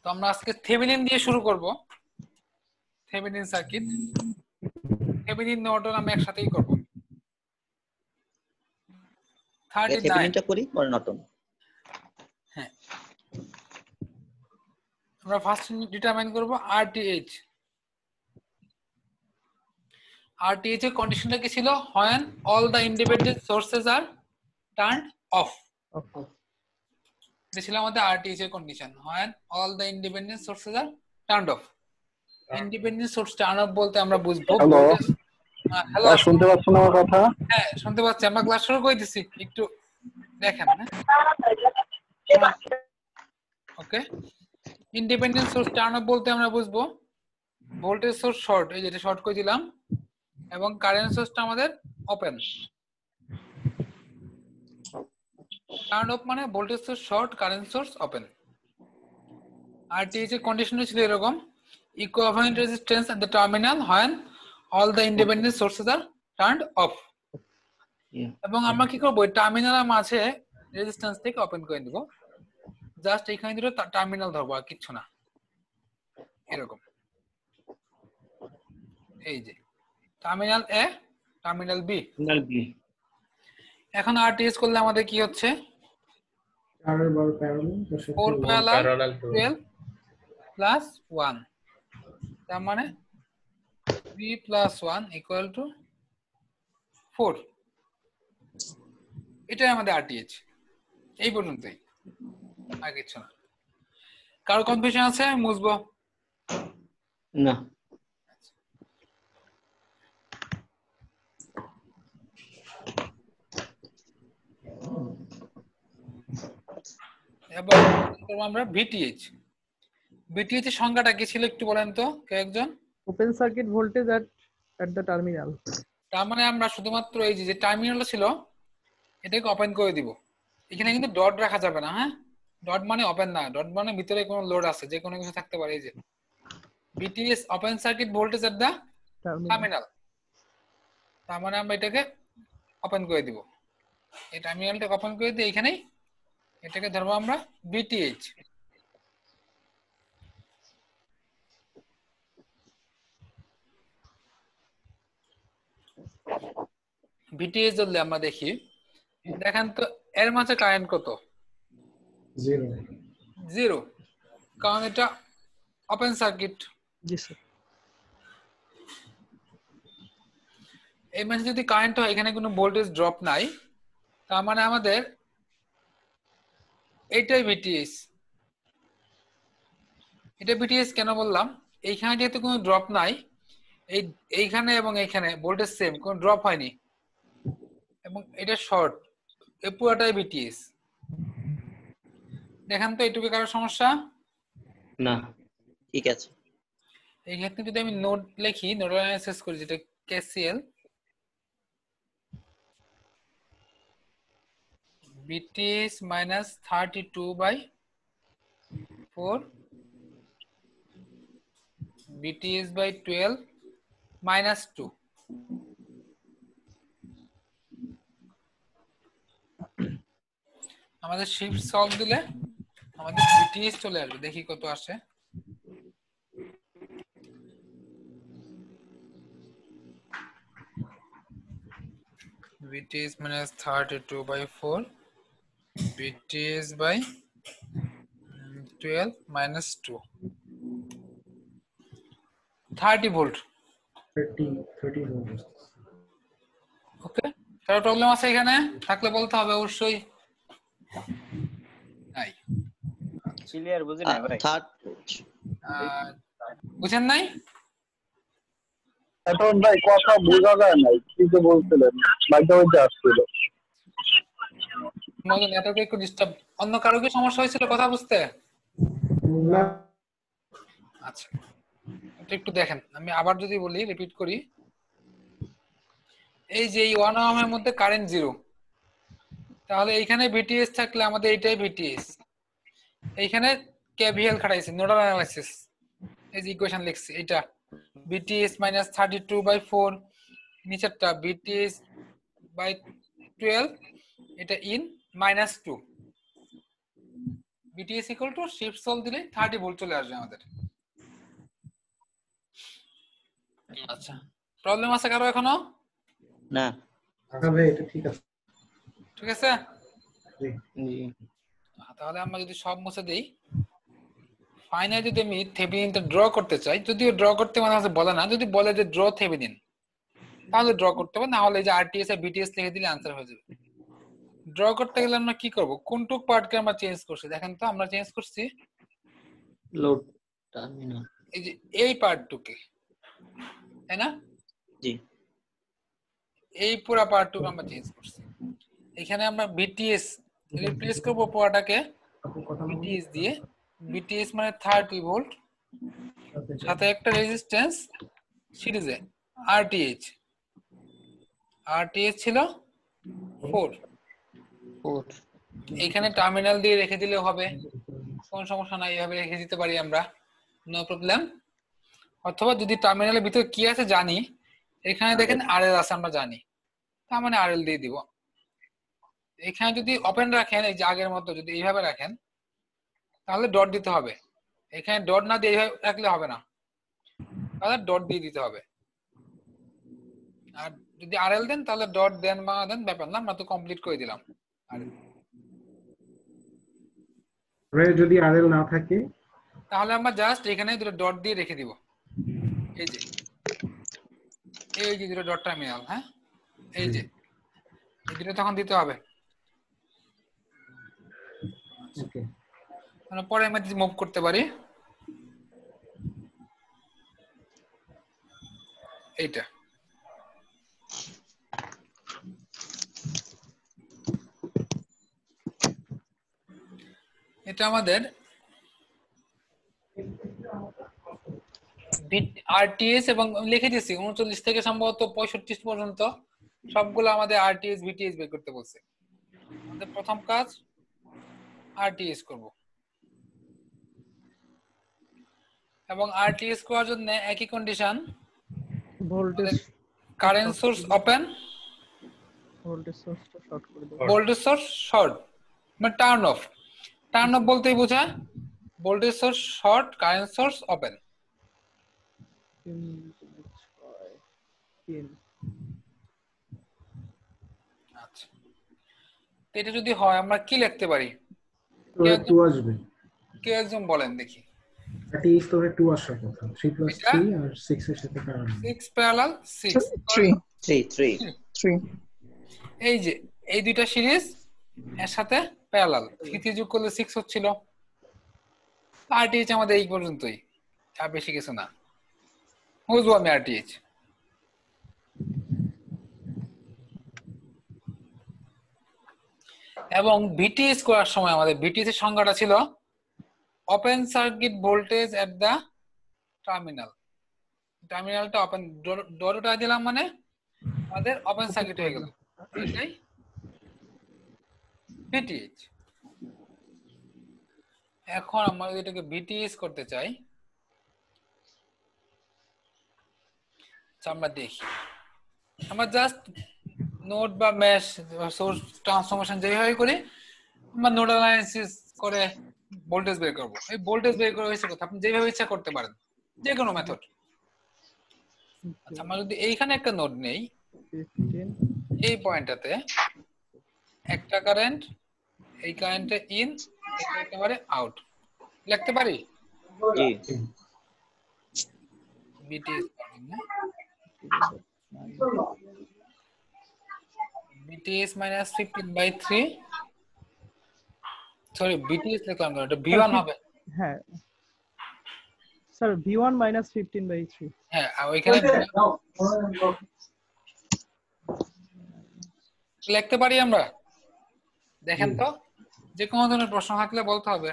তো আমরা আজকে থেভেনিন দিয়ে শুরু করব। থেভেনিন সার্কিট, থেভেনিন নর্টন আমরা একসাথেই করব। 39 থেভেনিনটা করি পরে নর্টন। হ্যাঁ, আমরা ফার্স্ট ডিটারমাইন করব আরটিএইচ। আরটিএইচ এর কন্ডিশনটা কি ছিল? when all the independent sources are turned off। এটা ছিল আমাদের আরটিএইচ এর condition, when all the independent sources are turned off। Independent source turn off বলতে আমরা বুঝবো ভোল্টেজ। হ্যালো, শুনতে পাচ্ছেন আমার কথা? হ্যাঁ শুনতে পাচ্ছি, আমরা ক্লাস শুরু করে দিছি, একটু দেখেন। ওকে, ইন্ডিপেন্ডেন্ট সোর্স টার্ন অফ বলতে আমরা বুঝবো ভোল্টেজ সোর্স শর্ট, এই যেটা শর্ট করে দিলাম, এবং কারেন্ট সোর্সটা আমাদের ওপেন। টার্ন অফ মানে voltage source short, current source open. RTH এর কন্ডিশন ছিল এরকম, equivalent resistance at the terminal when all the independent sources are turned off। এবং আমরা কি করব, টার্মিনালের মাঝে রেজিস্ট্যান্স থেকে ওপেন করে দিব, জাস্ট এখানে দুটো টার্মিনাল ধরবো আর কিছু না, এরকম। এই যে টার্মিনাল এ, টার্মিনাল বি। এখন আরটিএস করলে আমাদের কি হচ্ছে? 4 প্যারালাল 12 প্লাস 1, তার মানে 3 প্লাস 1 ইকুয়াল টু 4। এটাই আমাদের আরটিএইচ, এই পর্যন্তই, আর কিছু না। কারো কনফিউশন আছে? মুছবো না। এবার আমরা ভিটিএইচ। ভিটিএইচ এর সংজ্ঞাটা কি ছিল একটু বলেন তো কেউ একজন? Open circuit voltage at the terminal. তার মানে আমরা শুধুমাত্র এই যে টার্মিনালটা ছিল এটাকে ওপেন করে দিব। এখানে কিন্তু ডট রাখা যাবে না। হ্যাঁ, ডট মানে ওপেন না, ডট মানে ভিতরে কোনো লোড আছে, যে কোনো কিছু থাকতে পারে। এই যে VTH open circuit voltage at the terminal, তার মানে আমরা এটাকে ওপেন করে দিব। এই টার্মিনালটাকে ওপেন করে দিয়ে এখানেই এটাকে ধরবো আমরা ভিটিএইচ। ভিটিএইচ ধরলে আমরা দেখি, দেখেন তো এর মাঝে কারেন্ট কত? 0, কারণ এটা ওপেন সার্কিট। জি স্যার। এই মাঝে যদি কারেন্ট হয়, এখানে কোনো ভোল্টেজ ড্রপ নাই, তার মানে আমাদের এইটাই ভিটিএইচ। এটা ভিটিএইচ কেন বললাম? এইখানে যেহেতু কোনো ড্রপ নাই, এইখানে এবং এইখানে ভোল্টেজ সেম, কোনো ড্রপ হয়নি, এবং এটা শর্ট, এই পুরোটাই ভিটিএইচ। দেখেন তো এইটুকু কারো সমস্যা? না, ঠিক আছে। এই ক্ষেত্রে যদি আমি নোড লিখি, নোডাল অ্যানালাইসিস করি, যেটা KCL, VTH minus 32/4 VTH by 12 minus 2। আমাদের শিফট সলভ দিলে আমাদের ভিটিএইচ চলে আসবে, দেখি কত আসে। VTH minus 32/4 VTH by 12 minus 2, 30 volt. 30 volt. Okay, কারো প্রবলেম আছে এখানে? থাকলে বলতে হবে অবশ্যই। নাই, ক্লিয়ার বুঝি না ভাই। বুঝেন নাই? এখন ভাই কথা বোঝা যায় না, কি যে বলছিলেন, মাইক্রো মধ্যে আসছিল। আমাদের নেটওয়ার্কে একটু ডিস্টার্ব। অন্য কারো কি সমস্যা হয়েছিল কথা বুঝতে? না। আচ্ছা, এটা একটু দেখেন, আমি আবার যদি বলি, রিপিট করি। এই যে এই 1 ওহমের মধ্যে কারেন্ট 0, তাহলে এইখানে ভিটিএইচ থাকলে আমাদের এইটাই ভিটিএইচ। এইখানে কেভিএল খাটাইছি, নোডাল অ্যানালাইসিস, এই যে ইকুয়েশন লিখছি, এটা ভিটিএইচ মাইনাস 32/4, নিচেরটা ভিটিএইচ বাই 12, এটা in minus 2। BTS equal to shift solve দিলে 30 ভোল্ট চলে আসবে আমাদের। আচ্ছা, প্রবলেম আছে কারো এখনো? না। ভাই এটা ঠিক আছে। ঠিক আছে, জি। তাহলে আমরা যদি সব মুছে দেই, ফাইনালি যদি আমি থেভেনিনটা ড্র করতে চাই, যদিও ড্র করতে মানে হচ্ছে বলে না, যদি বলে যে ড্র থেভেনিন তাহলে ড্র করতে হবে, না হলে এই যে আরটিএস আর বিটিএস লিখে দিলে আনসার হয়ে যাবে। ড্র করতে গেলে আমরা কি করব, কোনটুক পার্টকে আমরা চেঞ্জ করছি দেখেন তো, আমরা চেঞ্জ করছি লোড টার্মিনাল, এই যে এই পার্টটুকে, তাই না? জি। এই পুরো পার্টটুকু আমরা চেঞ্জ করছি। এখানে আমরা বিটিএস রিপ্লেস করব পুরোটাকে বিটিএস দিয়ে। বিটিএস মানে 30 ভোল্ট, সাথে একটা রেজিস্ট্যান্স সিরিজে আরটিএইচ। আরটিএইচ ছিল 4। এখানে টার্মিনাল দিয়ে রেখে দিলেও হবে, কোনো সমস্যা নাই, এইভাবে রেখে দিতে পারি আমরা, নো প্রবলেম। অথবা যদি টার্মিনালের ভিতরে কি আছে জানি, এখানে দেখেন আরএল আছে আমরা জানি, তার মানে আরএল দিয়ে দিব। এখানে যদি ওপেন রাখেন, এই যে আগের মতো যদি এইভাবে রাখেন তাহলে ডট দিতে হবে। এখানে ডট না দিয়ে এইভাবে রাখলে হবে না, তাহলে ডট দিয়ে দিতে হবে। আর যদি আরএল দেন তাহলে ডট দেন বা দেন, ব্যাপার না, আমরা তো কমপ্লিট করে দিলাম। যদি আরএল না থাকে তাহলে আমরা জাস্ট এখানে দুটো ডট দিয়ে রেখে দিব, এই যে দুটো ডট টার্মিনাল, হ্যাঁ এই যে এই দুটো তখন দিতে হবে। ওকে, পরে আমরা যদি মুভ করতে পারি, এইটা এটা আমাদের আরটিএস, এবং লিখে দিয়েছি 39 থেকে সম্ভবত 65 পর্যন্ত সবগুলো আমাদের আরটিএস ভিটিএস বের করতে বলছে। আমাদের প্রথম কাজ আরটিএস করব, এবং আরটিএস করার জন্য একই condition, voltage current source open, voltage সোর্সটা শর্ট করে দেব। ভোল্টেজ সোর্স শর্ট মানে টার্ন অফ। টার্ন অফ বলতেই বোঝায় voltage source short, current source open. 3 আচ্ছা, তো এটা যদি হয় আমরা কি লিখতে পারি? তো 2 আসবে। কে একজন বলেন দেখি। এটি স্তরে 2 আসার কথা, 3 আর 6 এর সাথে প্যারালাল। 6 প্যারালাল 6 3 এই যে এই দুইটা সিরিজ এর সাথে প্যারালাল, 3 যোগ করলে 6 হচ্ছিল। আরটিএইচ আমাদের এই পর্যন্তই, আর বেশি কিছু না, বুঝবো আমি আরটিএইচ। এবং ভিটিএস করার সময় আমাদের ভিটিএস এর সংজ্ঞাটা ছিল ওপেন সার্কিট ভোল্টেজ এট দা টার্মিনাল। টার্মিনালটা ওপেন, ডটটা দিলাম মানে আমাদের ওপেন সার্কিট হয়ে গেল, এটাই ভিটিএইচ। এখন আমরা যদি এটাকে ভিটিএস করতে চাই, আমরা দেখি, আমরা জাস্ট নোড বা মেশ সোর্স ট্রান্সফরমেশন যেভাবে করি, আমরা নোডাল অ্যানালিসিস করে ভোল্টেজ বের করব। এই ভোল্টেজ বের করা হয়েছে কথা, আপনি যেভাবে ইচ্ছা করতে পারেন, যে কোনো মেথড। আচ্ছা, আমরা যদি এইখানে একটা নোড নেই, 15 এই পয়েন্টটাতে একটা কারেন্ট, এই কারেন্টে ইন, এটা একেবারে আউট লিখতে পারি। জি। BTS BTS minus 15/3, sorry BTS লিখলাম না, এটা V1 হবে। হ্যাঁ স্যার, V1 minus 15/3। হ্যাঁ, আর ওইখানে লিখতে পারি আমরা। দেখেন তো, যে কোনো ধরনের প্রশ্ন থাকলে বলতে হবে,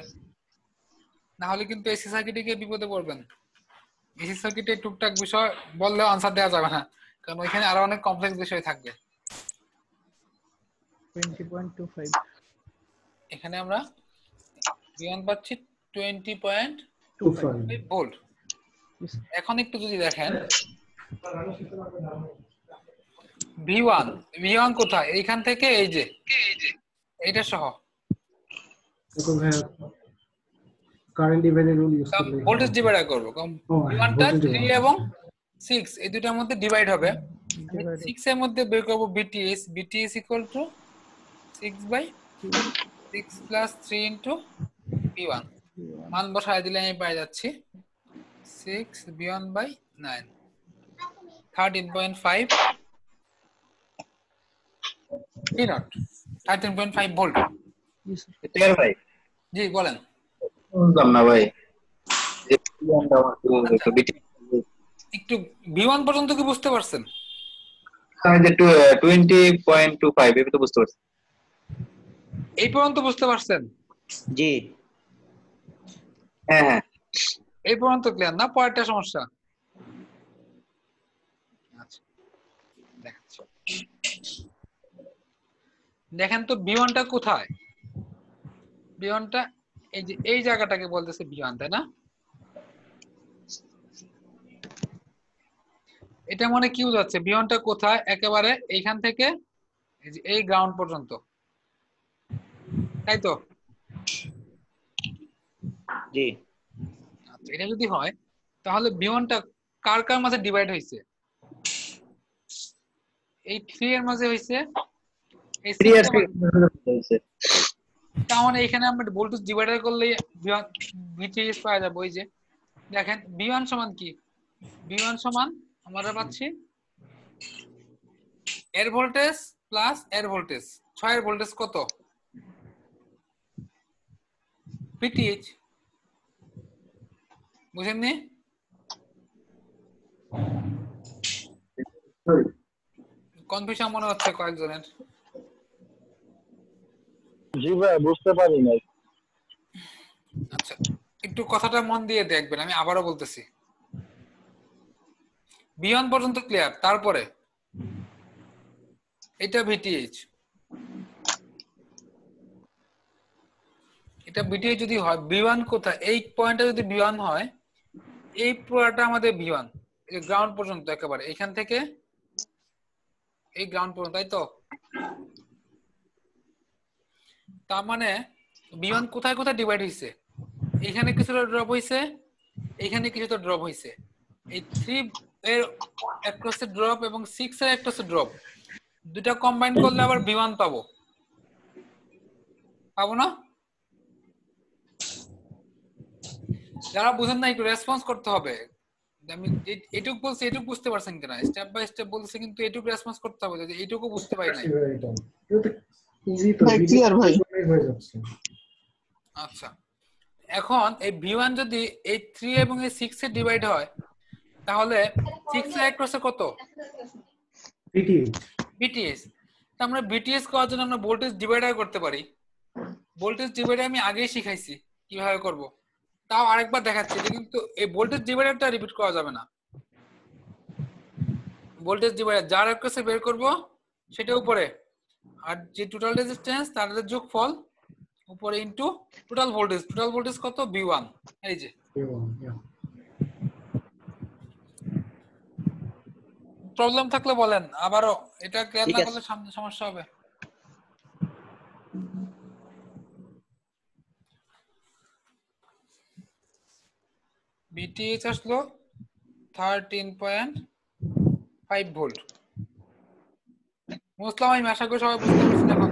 না হলে কিন্তু এসি সার্কিটে গিয়ে বিপদে পড়বেন। এসি সার্কিটে টুকটাক বিষয় বললেও আনসার দেওয়া যাবে না, কারণ ওইখানে আরো অনেক কমপ্লেক্স বিষয় থাকবে। 20.25। এখানে আমরা V1 পাচ্ছি 20.25 ভোল্ট। এখন একটু যদি দেখেন V1 কোথায়, এইখান থেকে এই যে এইটা সহ কারেন্ট ডিভাইডার রুল ইউজ করলে ভোল্টেজ ডিভাইডার করব V1 টা 3 এবং 6 এই দুটার মধ্যে ডিভাইড হবে। আমি 6 এর মধ্যে বের করব BTS = 6/6 + 3 * V1 মান বসায় দিলে আমি পাই যাচ্ছি 6 V1/9 13.5 V0 13.5 ভোল্ট। ক্লিয়ার ভাই? জি বলেন। বুঝলাম না ভাই, যে একটু V1 পর্যন্ত কি বুঝতে পারছেন? হ্যাঁ, যে 20.25 এটা তো বুঝতে পারছি। এই পর্যন্ত বুঝতে পারছেন? জি হ্যাঁ হ্যাঁ, এই পর্যন্ত ক্লিয়ার না? পরেরটা সমস্যা। আচ্ছা দেখাচ্ছি। দেখেন তো V1 টা কোথায়? V1 টা এই যে এই জায়গাটাকে বলতেছে V1, তাই না? এটা মনে কি বোঝাচ্ছে V1 টা কোথায়? একেবারে এইখান থেকে এই যে এই গ্রাউন্ড পর্যন্ত, তাই তো? জি আচ্ছা, এটা যদি হয় তাহলে V1 টা কার কার মাঝে ডিভাইড হইছে? এই 3 এর মাঝে হইছে, এই 6 এর মাঝে। তার মানে এখানে আমরা ভোল্টেজ ডিভাইডার করলে VTH পাওয়া যাবে। ওই যে দেখেন V1 সমান কি? V1 সমান আমরা পাচ্ছি এর ভোল্টেজ প্লাস এর ভোল্টেজ। 6 এর ভোল্টেজ কত? VTH। বুঝেননি? কনফিউশন মনে হচ্ছে কয়েকজনের। জি ভাই বুঝতে পারি নাই। আচ্ছা একটু কথাটা মন দিয়ে দেখবেন, আমি আবারও বলতেছি। V1 পর্যন্ত ক্লিয়ার। তারপরে এটা VTH, এটা VTH যদি হয় V1 কোথায়? এই পয়েন্টটা যদি V1 হয়, এই পুরোটা আমাদের V1, এই গ্রাউন্ড পর্যন্ত একেবারে এখান থেকে এই গ্রাউন্ড পর্যন্ত, তাই তো? তার মানে V1 কোথায় কোথায় ডিভাইড হইছে? এখানে কিছুটা ড্রপ হইছে, এখানে কিছুটা ড্রপ হইছে। এই 3 এর অ্যাক্রসে ড্রপ এবং 6 এর অ্যাক্রসে ড্রপ দুটা কম্বাইন করলে আবার V1 পাবো না? যারা বুঝেন না একটু রেসপন্স করতে হবে। আমি এটুকু বলছি, এটুকু বুঝতে পারছেন কিনা? স্টেপ বাই স্টেপ বলছি, কিন্তু এটুকু রেসপন্স করতে হবে যে এটুকু বুঝতে পারি নাই। ইজি তো ক্লিয়ার ভাই হয়ে যাচ্ছে। আচ্ছা এখন এই V1 যদি এই 3 এবং এই 6 এ ডিভাইড হয় তাহলে 6 এর অ্যাক্রসে কত? VTH। তার মানে VTH করার জন্য আমরা ভোল্টেজ ডিভাইডার করতে পারি। ভোল্টেজ ডিভাইডার আমি আগেই শিখাইছি কিভাবে করব, তাও আরেকবার দেখাচ্ছি। এটা কিন্তু এই ভোল্টেজ ডিভাইডারটা রিপিট করা যাবে না। ভোল্টেজ ডিভাইডার যার অ্যাক্রসে বের করব সেটা উপরে, আর যে টোটাল রেজিস্ট্যান্স তাদের যোগফল উপরে into total voltage. Total voltage কত? V1। এই যে প্রবলেম থাকলে বলেন, আবারও এটা ক্লিয়ার না করলে সামনে সমস্যা হবে। VTH আসলো 13.5 ভোল্ট। মুসলাম আমি আশা করি সবাই বুঝতে পারছেন এখন।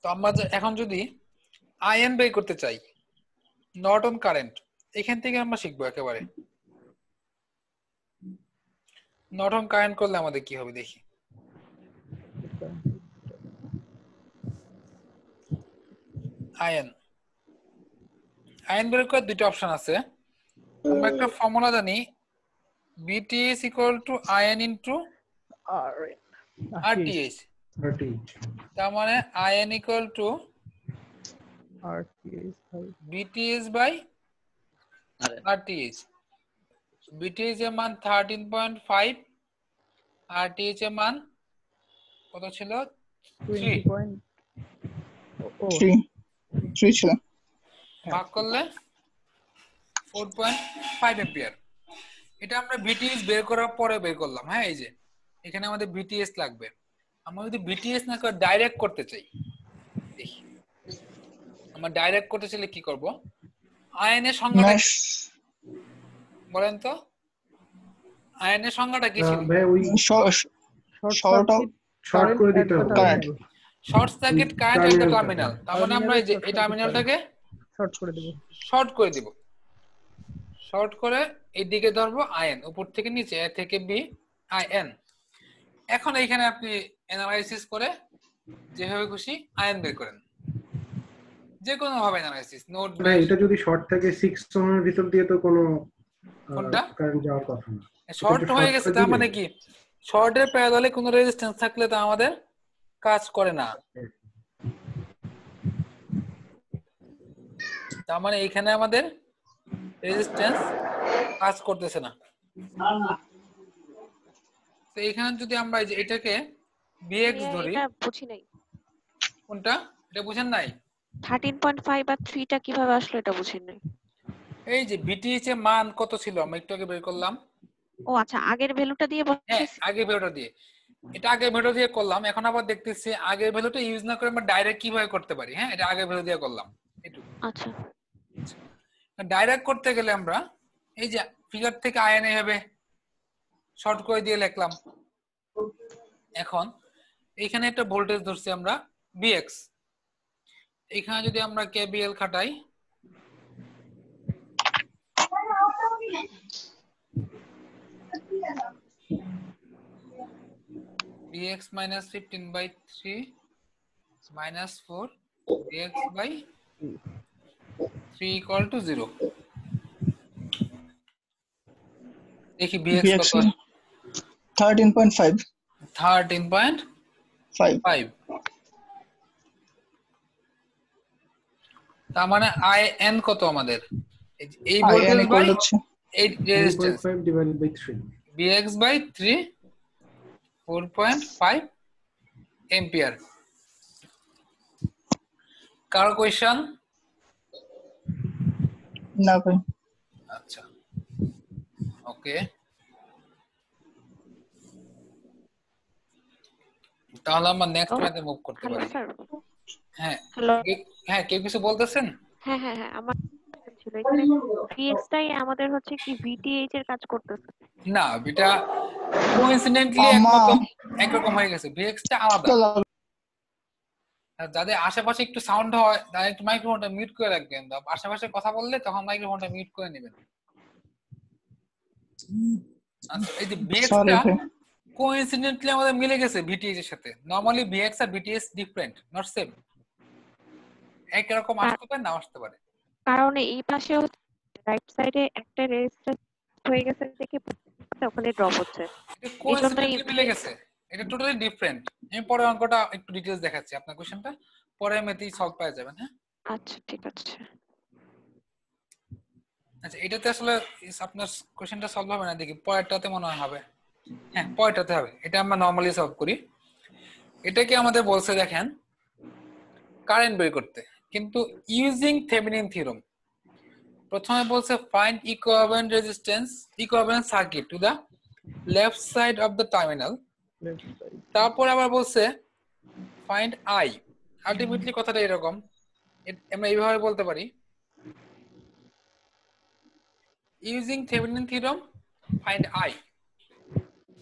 তো আমরা এখন যদি আয়ন বের করতে চাই, নর্টন কারেন্ট, এখান থেকে আমরা শিখবো একেবারে। নর্টন কারেন্ট করলে আমাদের কি হবে দেখি। আয়ন বের করার দুটো অপশন আছে। আমরা একটা ফর্মুলা জানি, VTH = Ion × RTH। তার মানে Ion = VTH/RTH। VTH এর মান 13.5, RTH এর মান কত ছিল? 3 ভাগ করলে 4.5 অ্যাম্পিয়ার। এটা আমরা বিটিএস বের করার পরে বের করলাম। হ্যাঁ, এই যে এখানে আমাদের বিটিএস লাগবে। আমরা যদি বিটিএস না করে ডাইরেক্ট করতে চাই, দেখি আমরা ডাইরেক্ট করতে চাইলে কি করব? আয়ন এর সংজ্ঞাটা বলেন তো, আয়ন এর সংজ্ঞাটা কি ছিল? ভাই ওই শর্ট করে দিতে হবে। Short circuit current at the terminal. তার মানে আমরা এই যে এই টার্মিনালটাকে শর্ট করে দেব। শর্ট করে দিব। শর্ট করে এই দিকে ধরবো আয়ন, উপর থেকে নিচে এ থেকে বি আয়ন। এখন এইখানে আপনি অ্যানালাইসিস করে যেভাবে খুশি আয়ন বের করেন, যে কোনো ভাবে অ্যানালাইসিস নোট। না, এটা যদি শর্ট থাকে 6 ওহমের ভিতর দিয়ে তো কোনো কোনটা কারেন্ট যাওয়ার কথা না। শর্ট হয়ে গেছে, তার মানে কি শর্টের প্যারালালে কোনো রেজিস্ট্যান্স থাকলে তা আমাদের কাজ করে না। তার মানে এখানে আমাদের রেজিস্ট্যান্স কাজ করতেছে না। তো এখানে যদি আমরা এই যে এটাকে Vx ধরি, এটা বুঝি নাই। কোনটা? এটা বুঝেন নাই? 13.5 আর 3 টা কিভাবে আসলো এটা বুঝেন নাই। এই যে VTH এর মান কত ছিল আমরা একটু আগে বের করলাম। ও আচ্ছা, আগের ভ্যালুটা দিয়ে হ্যাঁ, বলছিস। আগের ভ্যালুটা দিয়ে, এটা আগের ভ্যালু দিয়ে করলাম। এখন আবার দেখতেছি আগের ভ্যালুটা ইউজ না করে আমরা ডাইরেক্ট কিভাবে করতে পারি। হ্যাঁ, এটা আগের ভ্যালু দিয়ে করলাম একটু। আচ্ছা, ডাইরেক্ট করতে গেলে আমরা এই যে ফিগার থেকে আয়ন হবে শর্ট করে দিয়ে লিখলাম। এখন এখানে একটা ভোল্টেজ ধরছি আমরা Vx, এখানে যদি আমরা KVL খাটাই, Vx minus 15/3 minus 4 Vx by 3 equal to 0। দেখি Vx কত? 13.5। 13.5। তার মানে IN কত আমাদের? এই ভোল্টেজ বাই এই resistance 5 divided by 3 Vx by 3 4.5 ampere. Car question? না ভাই। আচ্ছা, ওকে, তাহলে আমরা নেক্সট ম্যাথে মুভ করতে হ্যালো পারি। স্যার। হ্যাঁ হ্যালো। হ্যাঁ, কেউ কিছু বলতেছেন? হ্যাঁ হ্যাঁ হ্যাঁ, আমার ছিল এখানে Vx টাই আমাদের হচ্ছে কি VTH এর কাজ করতেছে না, এটা কোইন্সিডেন্টলি একরকম হয়ে গেছে। Vx টা আলাদা। যাদের আশেপাশে একটু সাউন্ড হয় তারা একটু মাইক্রোফোনটা মিউট করে রাখবেন। আশেপাশে কথা বললে তখন মাইক্রোফোনটা মিউট করে নেবেন। আচ্ছা, এই যে Vx টা কোইন্সিডেন্টলি আমাদের মিলে গেছে VTH এর সাথে। নরমালি Vx আর VTH ডিফারেন্ট, নট সেম। একই রকম আসতে পারে, না আসতে পারে। কারণ এই পাশে রাইট সাইডে একটা রেজিস্ট্যান্স হয়ে গেছে দেখে ওখানে ড্রপ হচ্ছে। এটা কোইন্সিডেন্টলি মিলে গেছে, এটা টোটালি ডিফারেন্ট। আমি পরে অঙ্কটা একটু ডিটেইলস দেখাচ্ছি, আপনার কোশ্চেনটা পরে মেথেই সলভ পেয়ে যাবেন। হ্যাঁ, আচ্ছা ঠিক আছে। আচ্ছা, এটাতে আসলে আপনার কোশ্চেনটা সলভ হবে না, দেখি পরেরটাতে মনে হয় হবে। হ্যাঁ, পরেরটাতে হবে। এটা আমরা নরমালি সলভ করি। এটাকে আমাদের বলছে দেখেন কারেন্ট বের করতে, কিন্তু ইউজিং থেভেনিন থিওরেম। প্রথমে বলছে find equivalent resistance, equivalent circuit to the left side of the terminal. তারপর আবার বলছে ফাইন্ড আই। আলটিমেটলি কথাটা এরকম, আমরা এইভাবে বলতে পারি using Thevenin theorem find I.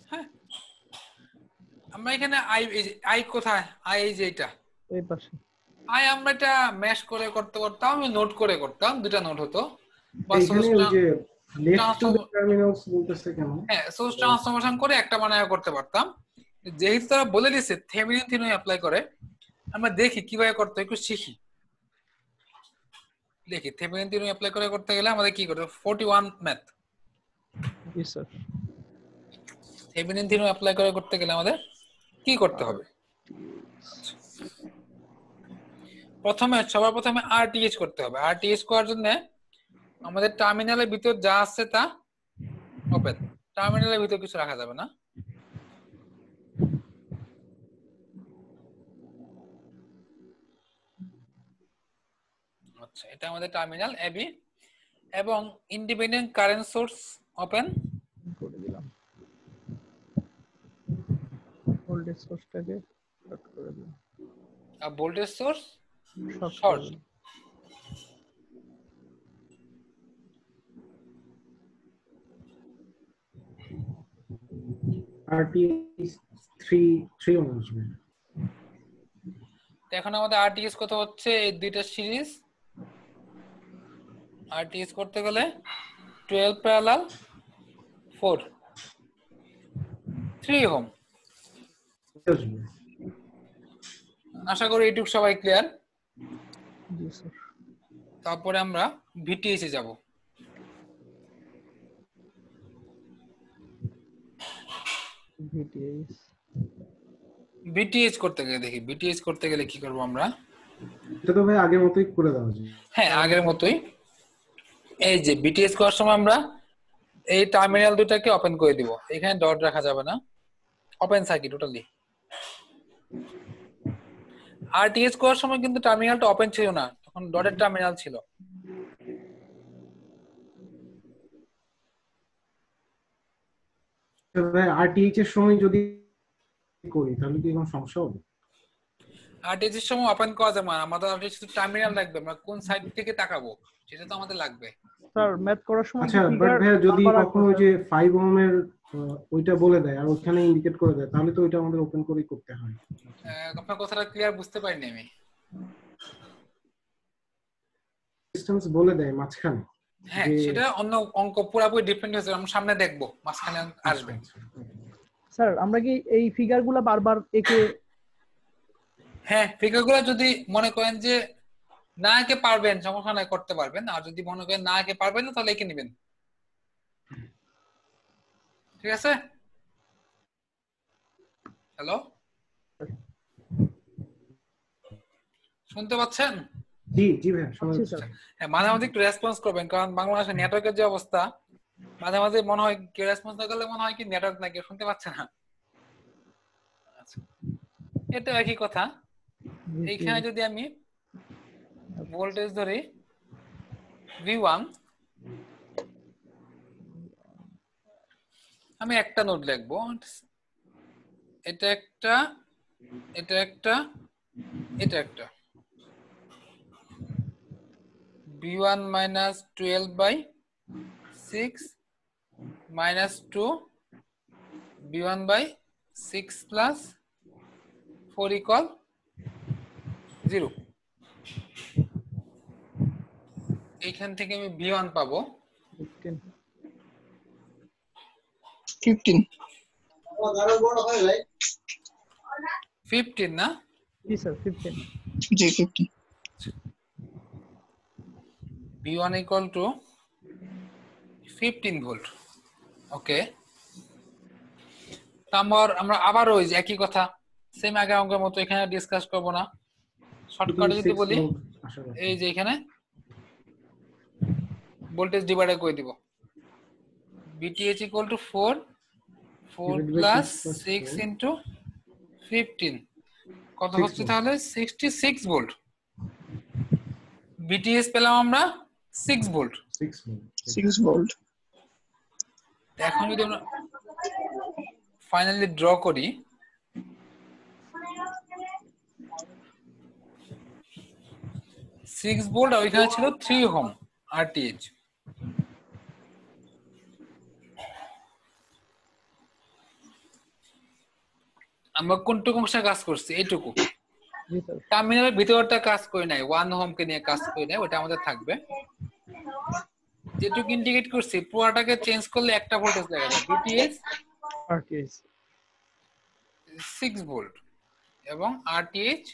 হ্যাঁ, আমরা এখানে আই কোথায়? আই এই যে এটা এই পাশে। আই আমরা এটা ম্যাশ করে করতে করতাম, আমি নোট করে করতাম, দুটো নোট হতো। এখানে ওই যে লেফট টু দ্য টার্মিনালস বলতেছে কেন? হ্যাঁ, সোর্স ট্রান্সফরমেশন করে একটা বানায় করতে পারতাম। যেহেতু তারা বলে দিয়েছে থেভেনিন থিওরেম অ্যাপ্লাই করে, আমরা দেখি কিভাবে করতে হয়, একটু শিখি। দেখি থেভেনিন থিওরেম অ্যাপ্লাই করে করতে গেলে আমাদের কি করতে হবে? 41 ম্যাথ। জি স্যার। থেভেনিন থিওরেম অ্যাপ্লাই করে করতে গেলে আমাদের কি করতে হবে? সবার প্রথমে আরটিএইচ করতে হবে। আরটিএইচ করার জন্য আমাদের টার্মিনালের ভিতর যা আছে তা ওপেন, টার্মিনালের ভিতর কিছু রাখা যাবে না। আচ্ছা, এটা আমাদের টার্মিনাল এবি এবং independent current source open voltage সোর্সটাকে শর্ট করে দিন। আর ভোল্টেজ সোর্স শর্ট শর্ট। করে দিন। RTH 3 ওহম আসবে। তো এখন আমাদের আরটিএস কত হচ্ছে এই দুইটা সিরিজ আরটিএস করতে গেলে 12 প্যারালাল 4 3 ওহম। আসবে। আশা করি এইটুকু সবাই ক্লিয়ার। জি স্যার। তারপরে আমরা ভিটিএস এ যাব। ভিটিএস ভিটিএস করতে গেলে দেখি ভিটিএস করতে গেলে কি করব আমরা। এটা তো ভাই আগের মতই করে দেওয়া যায়। হ্যাঁ আগের মতোই। এই যে ভিটিএস করার সময় আমরা এই টার্মিনাল দুটাকে ওপেন করে দিব, এখানে ডট রাখা যাবে না, ওপেন সার্কিট টোটালি। আরটিএস করার সময় কিন্তু টার্মিনালটা ওপেন ছিল না, তখন ডটের টার্মিনাল ছিল। ভাই RTH এর সময় যদি করি তাহলে কি কোনো সমস্যা হবে? আরটিএস এর সময় ওপেন করা যাবে না, আমাদের আরটিএস টার্মিনাল লাগবে, আমরা কোন সাইড থেকে তাকাবো সেটা তো আমাদের লাগবে। স্যার ম্যাথ করার সময় আচ্ছা বাট ভাই যদি কখনো যে 5 ওহমের ওইটা বলে দেয় আর ওখানে ইন্ডিকেট করে দেয় তাহলে তো ওইটা আমাদের ওপেন করেই করতে হয়। আপনার কথাটা ক্লিয়ার বুঝতে পারিনি আমি। ডিসটেন্স বলে দেয় মাঝখানে। হ্যাঁ সেটা অন্য অঙ্ক পুরোপুরি ডিফারেন্ট হয়েছে, আমরা সামনে দেখবো মাঝখানে আসবে। স্যার আমরা কি এই ফিগারগুলো বারবার এঁকে হ্যাঁ ফিগারগুলো যদি মনে করেন যে না এঁকে পারবেন সমস্যা নাই, করতে পারবেন, আর যদি মনে করেন না এঁকে পারবেন না তাহলে এঁকে নেবেন। ঠিক আছে? হ্যালো শুনতে পাচ্ছেন? জি জি ভাই শোনা আচ্ছা যাচ্ছে। স্যার। হ্যাঁ মাঝে মাঝে একটু রেসপন্স করবেন, কারণ বাংলাদেশের নেটওয়ার্কের যে অবস্থা মাঝে মাঝে মনে হয় কেউ রেসপন্স না করলে মনে হয় কি নেটওয়ার্ক না, কেউ শুনতে পাচ্ছে না। আচ্ছা এটা একই কথা। এইখানে যদি আমি ভোল্টেজ ধরি V1, আমি একটা নোড লিখবো, এটা একটা, এটা একটা, এটা একটা। V1 minus 12/6 minus 2 V1/6 plus 4 equal 0। এইখান থেকে আমি V1 পাবো 15 15 না? জি স্যার 15। জি 15 V1 equal to 15 volt. Okay আমরা আবার ওই যে একই কথা সেম আগের অঙ্কের মতো এখানে ডিসকাস করব না, শর্টকাটে যদি বলি এই যে এখানে ভোল্টেজ ডিভাইডার করে দিব। VTH equal to 4 plus 6 into 15 কত হচ্ছে তাহলে 66 ভোল্ট। VTH পেলাম আমরা 6 ভোল্ট। 6 ভোল্ট। এখন যদি আমরা ফাইনালি ড্র করি, সিক্স ভোল্ট আর ওইখানে ছিল 3 ওহম RTH। আমরা কোনটুকু অংশে কাজ করছি? এইটুকু টার্মিনালের ভিতরটা কাজ করি নাই, 1 ওহম কে নিয়ে কাজ করি নাই, ওটা আমাদের থাকবে। যেটুকু ইন্ডিকেট করছি পুরোটাকে চেঞ্জ করলে একটা ভোল্টেজ দেখা যায়। VTH RTH 6 ভোল্ট এবং RTH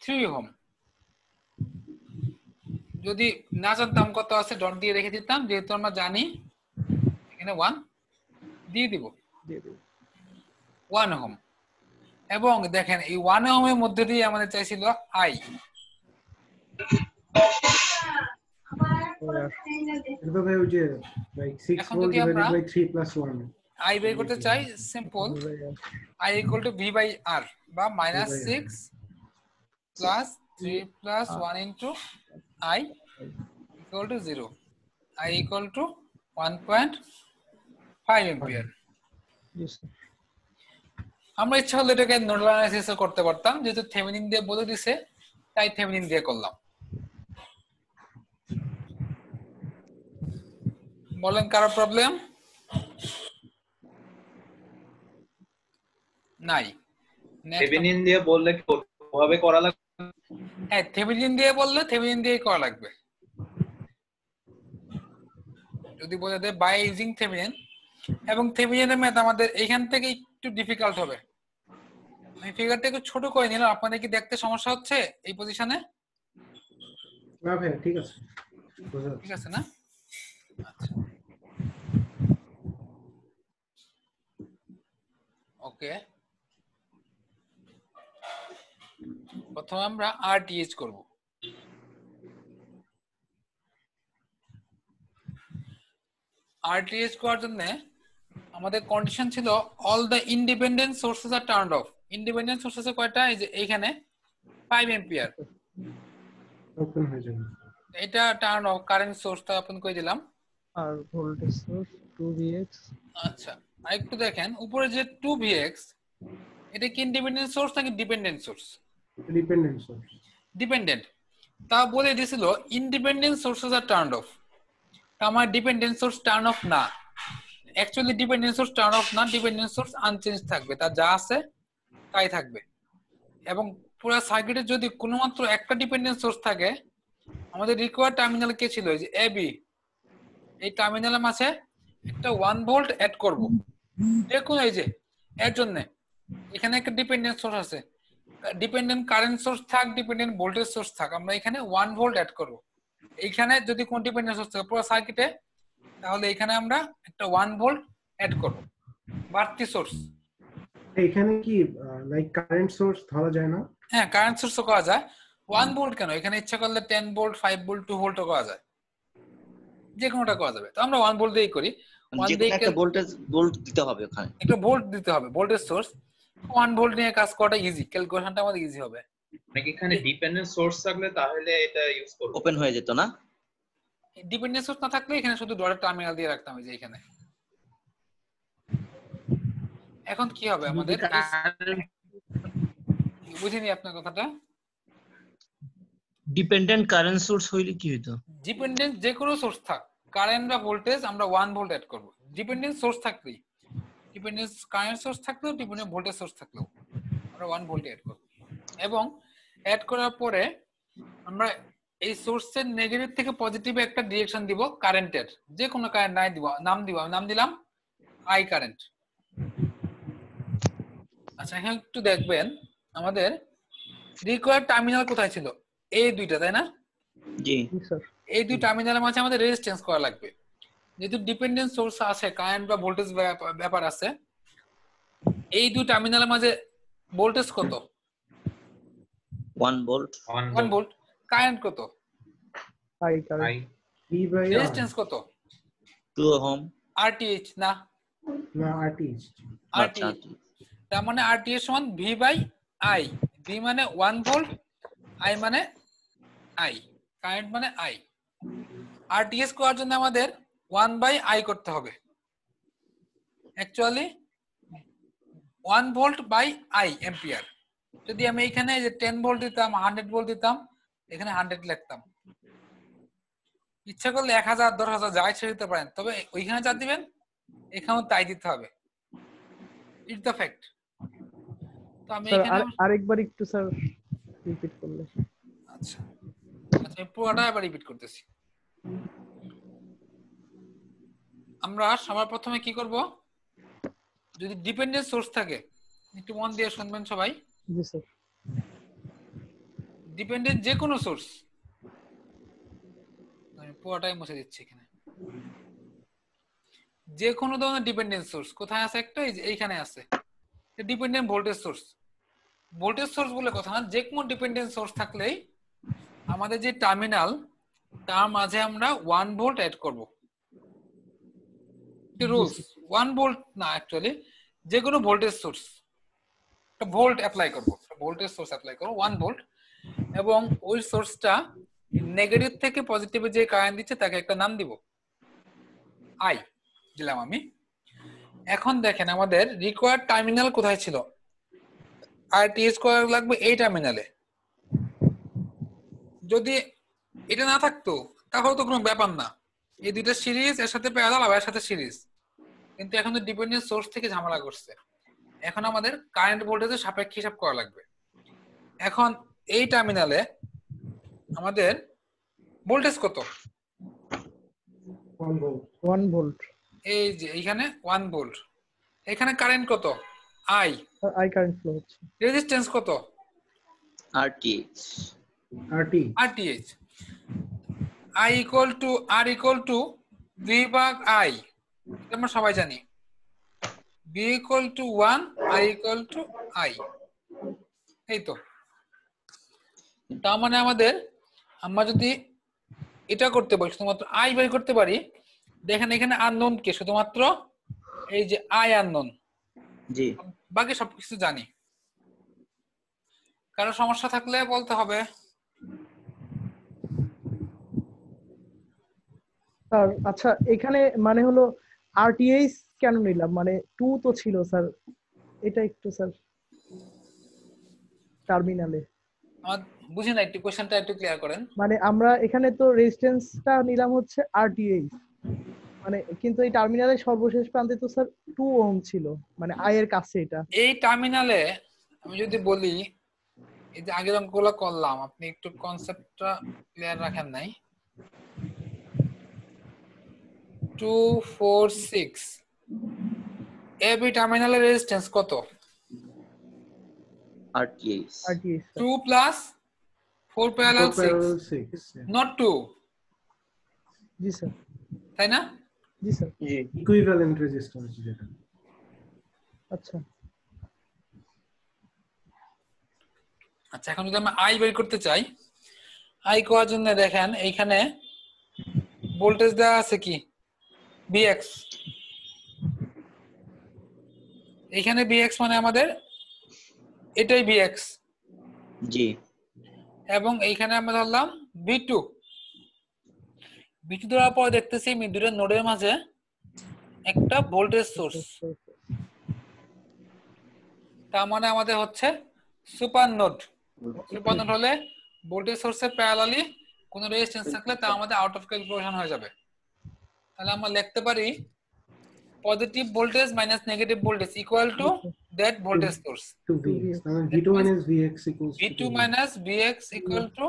3 ওহম। যদি না জানতাম কত আছে ডট দিয়ে রেখে দিতাম, যেহেতু আমরা জানি এখানে 1 দিয়ে দিব, 1 ওহম। এবং দেখেন এই 1 ওহমের মধ্যে দিয়ে আমাদের চাইছিল আই। এটা ভাই ওই যে like 6 volt divided by 3 plus 1 I বের করতে চাই, simple I equal to V by R বা -6 plus 3 plus 1 into I equal to 0। I equal to 1.5 ampere. আমরা ইচ্ছা হলে এটাকে নোডাল অ্যানালাইসিস করতে পারতাম, যেহেতু থেভেনিন দিয়ে বলে দিছে তাই থেভেনিন দিয়ে করলাম। বলেন কারো প্রবলেম নাই? থেভেনিন দিয়ে বললে কি ওভাবে করা লাগবে? হ্যাঁ, থেভেনিন দিয়ে বললে থেভেনিন দিয়েই করা লাগবে। যদি বলে দেয় বাই ইউজিং থেভেনিন, এবং থেভেনিনের ম্যাথ আমাদের এখান থেকে একটু ডিফিকাল্ট হবে। আমি ফিগারটা একটু ছোট করে নিলাম, আপনাদের কি দেখতে সমস্যা হচ্ছে এই পজিশনে? না ভাই ঠিক আছে, ঠিক আছে না? আচ্ছা, ওকে। প্রথমে আমরা আরটিএইচ করব। আরটিএইচ করার জন্য আমাদের কন্ডিশন ছিল all the independent sources R turned of. Independent sources কয়টা? এই যে এইখানে 5 এম্পিয়ার ওপেন হয়ে যাবে। এটা টার্ন অফ, কারেন্ট সোর্সটা ওপেন করে দিলাম। আর ভোল্টেজ সোর্স 2Vx। আচ্ছা, আরেকটু দেখেন উপরে যে 2Vx, এটা কি ইন্ডিপেন্ডেন্ট সোর্স নাকি dependent source? Dependent source. Dependent. তা বলে দিয়েছিল ইন্ডিপেন্ডেন্ট সোর্সেস আর টার্ন অফ। তা আমার ডিপেন্ডেন্ট সোর্স টার্ন অফ না, actually dependent source turn off না, ডিপেন্ডেন্ট সোর্স আনচেঞ্জ থাকবে, তার যা আছে তাই থাকবে। এবং পুরো সার্কিটে যদি কোনো মাত্র একটা ডিপেন্ডেন্ট সোর্স থাকে, আমাদের রিকোয়ার্ড টার্মিনাল কে ছিল? এই যে এবি, এই টার্মিনালের মাঝে একটা 1 ভোল্ট অ্যাড করব। দেখুন এই যে এর জন্য এখানে একটা ডিপেন্ডেন্ট সোর্স আছে, ডিপেন্ডেন্ট কারেন্ট সোর্স থাক, ডিপেন্ডেন্ট ভোল্টেজ সোর্স থাক, আমরা এখানে 1 ভোল্ট অ্যাড করব। এইখানে যদি কোন ডিপেন্ডেন্ট সোর্স থাকে পুরো সার্কিটে, তাহলে এখানে আমরা একটা 1 ভোল্ট অ্যাড করব, বাড়তি সোর্স। এখানে কি লাইক কারেন্ট সোর্স ধরা যায় না? হ্যাঁ, কারেন্ট সোর্সও করা যায়। 1 ভোল্ট কেন, এখানে ইচ্ছা করলে 10 ভোল্ট, 5 ভোল্ট, 2 ভোল্টও করা যায়, যে কোনোটা করা যাবে। তো আমরা 1 ভোল্ট দিয়েই করি। 1 যে দিয়ে একটা ভোল্ট দিতে হবে ওখানে, একটা ভোল্ট দিতে হবে, ভোল্টেজ সোর্স। 1 ভোল্ট নিয়ে কাজ করাটা ইজি, ক্যালকুলেশনটা আমাদের ইজি হবে। নাকি এখানে ডিপেন্ডেন্ট সোর্স থাকলে তাহলে এটা ইউজ করব, ওপেন হয়ে যেত না? ডিপেন্ডেন্ট সোর্স না থাকলে এখানে শুধু ডটের টার্মিনাল দিয়ে রাখতাম, এই যে এখানে। এখন কি হবে আমাদের? বুঝিনি আপনার কথাটা। ডিপেন্ডেন্ট কারেন্ট সোর্স হইলে কি হইতো? ডিপেন্ডেন্ট যে কোনো সোর্স থাক, কারেন্ট বা ভোল্টেজ, আমরা 1 ভোল্ট অ্যাড করব। ডিপেন্ডেন্ট সোর্স থাকলেই, ডিপেন্ডেন্ট কারেন্ট সোর্স থাকলেও, ডিপেন্ডেন্ট ভোল্টেজ সোর্স থাকলেও আমরা 1 ভোল্ট অ্যাড করব। এবং অ্যাড করার পরে আমরা এই সোর্সের নেগেটিভ থেকে পজিটিভে একটা ডিরেকশন দিব কারেন্টের, যে কোনো কারেন্ট নাই দিব, নাম দিব, আমি নাম দিলাম আই কারেন্ট। আচ্ছা, এখানে একটু দেখবেন আমাদের রিকোয়ার্ড টার্মিনাল কোথায় ছিল? এই দুইটা, তাই না? জি স্যার। এই দুই টার্মিনালের মাঝে আমাদের রেজিস্ট্যান্স করা লাগবে। যেহেতু ডিপেন্ডেন্ট সোর্স আছে, কারেন্ট বা ভোল্টেজ ব্যাপার আছে, এই দুই টার্মিনালের মাঝে ভোল্টেজ কত? 1 ভোল্ট। 1 ভোল্ট। কারেন্ট কত? I current. E by R. Resistance কত? 2 ওহম। আরটিএইচ না, না আরটিএইচ। আরটিএইচ। তার মানে আরটিএইচ সমান ভি বাই আই। ভি মানে 1 ভোল্ট, আই মানে আই, কারেন্ট মানে আই। আরটিএস করার জন্য আমাদের 1 বাই আই করতে হবে। Actually 1 volt by I ampere. যদি আমি এখানে যে 10 ভোল্ট দিতাম, 100 ভোল্ট দিতাম, এখানে 100 লিখতাম। ইচ্ছা করলে 1000, 10000 যা ইচ্ছা দিতে পারেন, তবে ওইখানে যা দিবেন এখানেও তাই দিতে হবে। It's the fact. তো আমি এখানে আরেকবার একটু স্যার রিপিট করলে। আচ্ছা আচ্ছা, আমি পুরোটা আবার রিপিট করতেছি। আমরা সবার প্রথমে কি করব? যদি ডিপেন্ডেন্ট সোর্স থাকে, একটু মন দিয়ে শুনবেন সবাই। জি স্যার। ডিপেন্ডেন্ট যে কোনো সোর্স, আমি পুরোটাই মুছে দিচ্ছি এখানে। যে কোনো ধরনের ডিপেন্ডেন্ট সোর্স কোথায় আছে? একটা এইখানে আছে, dependent voltage source. Voltage source বলে কথা না, যে কোনো ডিপেন্ডেন্ট সোর্স থাকলেই আমাদের যে টার্মিনাল, তার মাঝে আমরা 1 ভোল্ট অ্যাড করব। রুলস 1 ভোল্ট না, অ্যাকচুয়ালি যে কোনো ভোল্টেজ সোর্স একটা ভোল্ট অ্যাপ্লাই করব, ভোল্টেজ সোর্স অ্যাপ্লাই করব 1 ভোল্ট। এবং ওই সোর্সটা নেগেটিভ থেকে পজিটিভে যে কারেন্ট দিচ্ছে তাকে একটা নাম দিব, আই দিলাম আমি। এখন দেখেন আমাদের রিকোয়ার্ড টার্মিনাল কোথায় ছিল? RTH করা লাগবে এই টার্মিনালে। যদি এটা না থাকতো তাহলে তো কোনো ব্যাপার না, এই দুইটা সিরিজ এর সাথে প্যারালাল আবার এর সাথে সিরিজ, কিন্তু এখন তো ডিপেন্ডেন্ট সোর্স থেকে ঝামেলা করছে। এখন আমাদের কারেন্ট ভোল্টেজের সাপেক্ষে হিসাব করা লাগবে। এখন এই টার্মিনালে আমাদের ভোল্টেজ কত? 1 ভোল্ট। এই যে এখানে 1 ভোল্ট। এখানে কারেন্ট কত? I কারেন্ট ফ্লো হচ্ছে। রেজিস্ট্যান্স কত? RTH RTH। I equal to R equal to V ভাগ I, এটা আমরা সবাই জানি। V equal to 1, I equal to I। এই তো, তার মানে আমরা যদি এটা করতে পারি, শুধুমাত্র I বের করতে পারি, দেখেন এখানে আননোন কে? শুধুমাত্র এই যে I আননোন, জি বাকি সবকিছু জানি। কারো সমস্যা থাকলে বলতে হবে। স্যার আচ্ছা, এখানে মানে হলো RTH কেন নিলাম? মানে 2 তো ছিল স্যার, এটা একটু স্যার টার্মিনালে আমার বুঝি না, একটু কোশ্চেনটা একটু ক্লিয়ার করেন। মানে আমরা এখানে তো রেজিস্ট্যান্সটা নিলাম হচ্ছে RTH, মানে কিন্তু এই টার্মিনালের সর্বশেষ প্রান্তে তো স্যার 2 ওহম ছিল, মানে I এর কাছে। এটা এই টার্মিনালে আমি যদি বলি, এই যে আগের অঙ্কগুলো করলাম, আপনি একটু কনসেপ্টটা ক্লিয়ার রাখেন নাই। 2 4 6 এবি টার্মিনালের রেজিস্ট্যান্স কত? RTH 2 plus 4 parallel 6, not 2। G sir. তাই না? জি স্যার। জি, ইকুইভ্যালেন্ট রেজিস্ট্যান্স যেটা। আচ্ছা আচ্ছা, এখন যদি আমরা I বের করতে চাই, I করার জন্য দেখেন এইখানে ভোল্টেজ দেওয়া আছে কি? Vx। এইখানে Vx মানে আমাদের এটাই Vx। জি এবং এইখানে আমরা ধরলাম V2। V2 ধরার পর দেখতেছি দুটো নোডের মাঝে একটা ভোল্টেজ সোর্স, তার মানে আমাদের হচ্ছে সুপার নোড। সুপার নোড হলে ভোল্টেজ সোর্সের প্যারালালি কোন রেজিস্ট্যান্স থাকলে তা আমাদের আউট অফ ক্যালকুলেশন হয়ে যাবে। তাহলে আমরা লিখতে পারি positive voltage minus negative voltage equal to that voltage source. To Vx, মানে V2 minus Vx equals V2 minus Vx equal to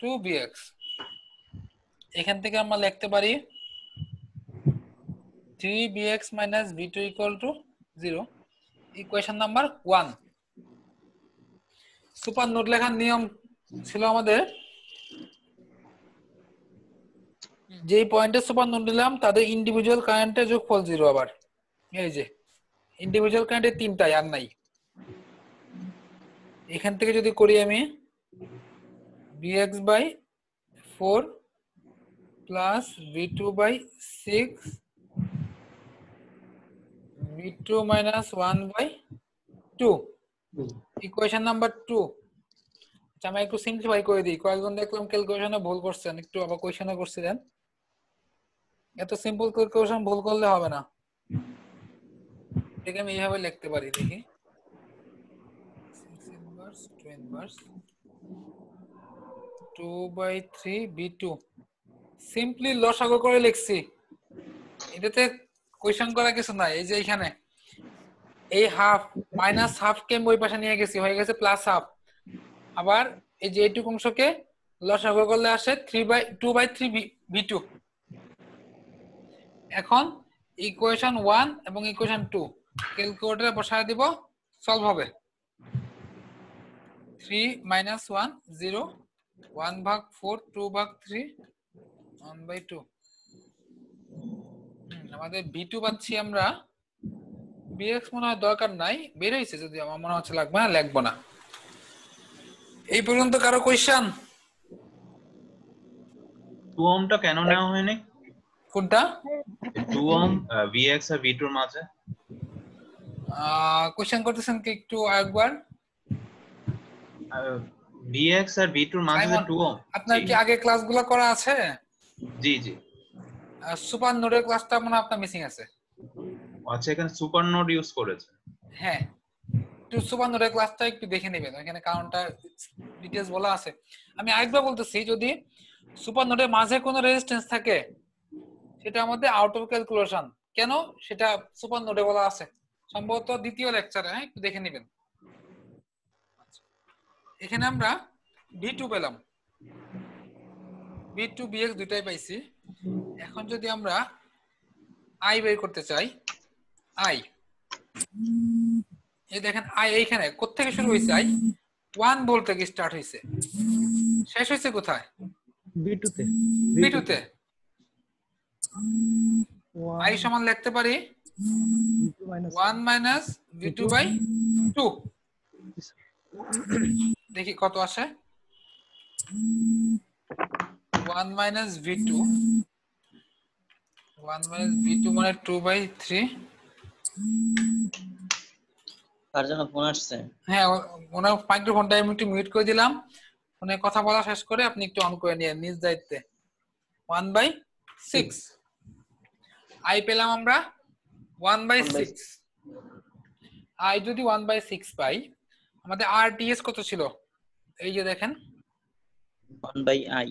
2Vx। এখান থেকে আমরা লিখতে পারি 3Vx minus V2 equal to 0। Equation number 1। Super node লেখার নিয়ম ছিল আমাদের, যেই পয়েন্টে সুপার নোড নিলাম তাদের ইন্ডিভিজুয়াল কারেন্টের যোগফল 0। আবার এই যে ইন্ডিভিজুয়াল কারেন্টের তিনটাই, আর নাই। এখান থেকে যদি করি আমি Vx by 4 plus V2 by 6 V2 minus 1 by 2, equation number 2। আচ্ছা, আমি একটু সিম্পলিফাই করে দিই। কয়েকজন দেখলাম ক্যালকুলেশনে ভুল করছেন, একটু আবার কোয়েশনে করছিলেন। এত সিম্পল ক্যালকুলেশন ভুল করলে হবে না। এটাকে আমি এইভাবে লিখতে পারি, দেখি 6 ইনভার্স 2 ইনভার্স 2/3 V2। সিম্পলি লসাগু করে লিখছি, এটাতে কোয়েশন করা কিছু নাই। এই যে এখানে এই হাফ মাইনাস হাফ কে ওই পাশে নিয়ে গেছি, হয়ে গেছে প্লাস হাফ। আবার এই যে এইটুকু অংশকে লসাগু করলে আসে 2/3 V2। এখন ইকুয়েশন 1 এবং ইকুয়েশন 2 ক্যালকুলেটরে বসায় দিব, সলভ হবে। 3 minus 1 0, 1 ভাগ 4 2 ভাগ 3 1/2। আমাদের V2 পাচ্ছি আমরা। Vx মনে হয় দরকার নাই, বের হইছে, যদি আমার মনে হচ্ছে লাগবে না, লিখবো না। এই পর্যন্ত কারো কোশ্চেন? 2 ওহমটা কেন নেওয়া হয়নি? কোনটা? 2 ওহম Vx আর V2 এর মাঝে কোশ্চেন করতেছেন কি একটু আরেকবার? Vx আর V2 এর মাঝে যে 2 ওহম, আপনার কি আগে ক্লাসগুলো করা আছে? জি জি। সুপার নোডের ক্লাসটা মনে হয় আপনার মিসিং আছে। আচ্ছা, এখানে সুপার নোড ইউজ করেছে। হ্যাঁ, একটু সুপার নোডের ক্লাসটা একটু দেখে নেবেন, এখানে কারণটা ডিটেইলস বলা আছে। আমি আরেকবার বলতেছি, যদি সুপার নোডের মাঝে কোনো রেজিস্ট্যান্স থাকে সেটা আমাদের আউট অফ ক্যালকুলেশন। কেন সেটা সুপার নোডে বলা আছে, সম্ভবত দ্বিতীয় লেকচারে, হ্যাঁ একটু দেখে নেবেন। এখানে আমরা V2 পেলাম, V2 Vx দুইটাই পাইছি। এখন যদি আমরা I বের করতে চাই, I এই দেখেন I এইখানে কোত্থেকে শুরু হয়েছে, I 1 ভোল্ট থেকে স্টার্ট হয়েছে, শেষ হয়েছে কোথায়? V2 তে। V2 তে। I সমান লিখতে পারি 1 মাইনাস V2 বাই 2। দেখি কত আসে, 1 মাইনাস V2 মানে 2 বাই 3। কার জন্য ফোন আসছে? হ্যাঁ, ওনার মাইক্রোফোনটা আমি একটু মিউট করে দিলাম, উনি কথা বলা শেষ করে আপনি একটু অন করে নিয়ে নিজ দায়িত্বে। 1 বাই 6 I পেলাম আমরা 1 বাই 6। I যদি 1 বাই 6 পাই, আমাদের RTS কত ছিল? এই যে দেখেন 1 বাই I,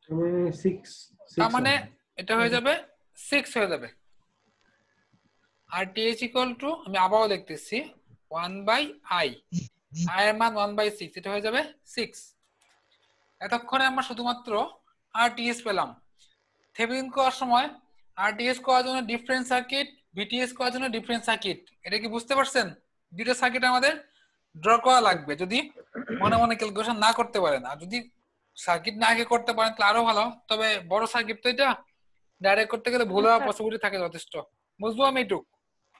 মানে 6। তার মানে এটা হয়ে যাবে 6 হয়ে যাবে। RTH ইকুয়াল টু, আমি আবারও লিখতেছি 1 বাই I, I এর মান 1 বাই 6, এটা হয়ে যাবে 6। এতক্ষণে আমরা শুধুমাত্র RTS পেলাম। থেভেনিন করার সময় RTS করার জন্য ডিফারেন্ট সার্কিট, VTS করার জন্য ডিফারেন্ট সার্কিট, এটা কি বুঝতে পারছেন? দুটো সার্কিট আমাদের ড্র করা লাগবে যদি মনে মনে ক্যালকুলেশন না করতে পারেন। আর যদি সার্কিট না আগে করতে পারেন তাহলে আরো ভালো, তবে বড় সার্কিট তো এটা ডাইরেক্ট করতে গেলে ভুল হওয়ার পসিবিলিটি থাকে যথেষ্ট। বুঝবো আমি একটু?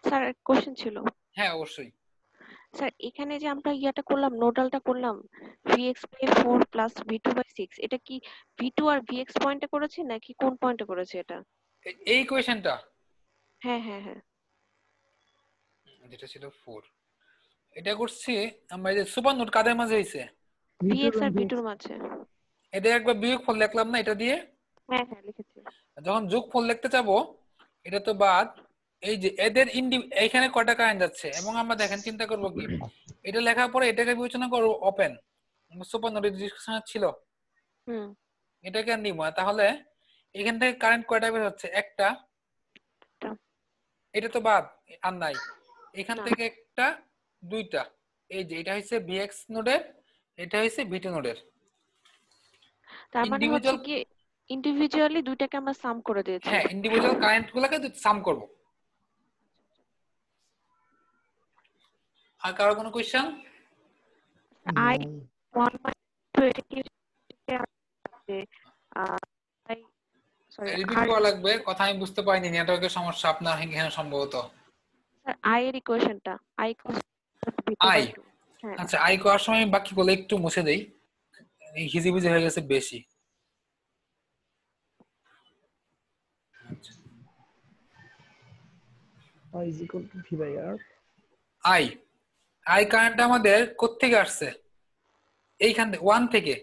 স্যার কোশ্চেন ছিল। হ্যাঁ অবশ্যই স্যার এখানে যে আমরা ইয়াটা করলাম, নোডালটা করলাম Vx by 4 plus V2 by 6, এটা কি V2 আর Vx পয়েন্টে করেছি নাকি কোন পয়েন্টে করেছি এটা? এই কোয়েশ্চেনটা, হ্যাঁ হ্যাঁ হ্যাঁ, যেটা ছিল 4, এটা করছি আমরা এই যে সুপার নোড কাদের মাঝে হইছে? Vx আর V2 এর মাঝে। এটা একবার বিয়োগফল লিখলাম না এটা দিয়ে? হ্যাঁ হ্যাঁ লিখেছি। যখন যোগফল লিখতে যাবো, এটা তো বাদ, এই যে এদের এইখানে কয়টা কারেন্ট যাচ্ছে, এবং আমরা দেখেন চিন্তা করব কি, এটা লেখার পরে এটাকে বিবেচনা করব ওপেন, সুপার নোড ডিসকাশন ছিল, এটাকে আর নিব না। তাহলে এখান থেকে কারেন্ট কয়টা বের হচ্ছে? একটা, এটা তো বাদ আর নাই, এখান থেকে একটা, দুইটা। এই যে এটা হইছে Vx নোডের, এটা হইছে V2 নোডের। তার মানে হচ্ছে কি ইন্ডিভিজুয়ালি দুইটাকে আমরা সাম করে দিয়েছি। হ্যাঁ, ইন্ডিভিজুয়াল কারেন্টগুলোকে সাম করব। আর কারো কোনো কোশ্চেন? I 1 2 এটা কি সরি রিপিট করা লাগবে, কথা আমি বুঝতে পারিনি, নেটওয়ার্কের সমস্যা আপনার এখানে সম্ভবত। স্যার I এর ইকুয়েশনটা I I, আচ্ছা I করার সময় আমি বাকি বলে একটু মুছে দেই, হিজিবিজি হয়ে গেছে বেশি। I is equal to V by R। I কারেন্টটা আমাদের কোত্থেকে আসছে? এইখান থেকে 1 থেকে।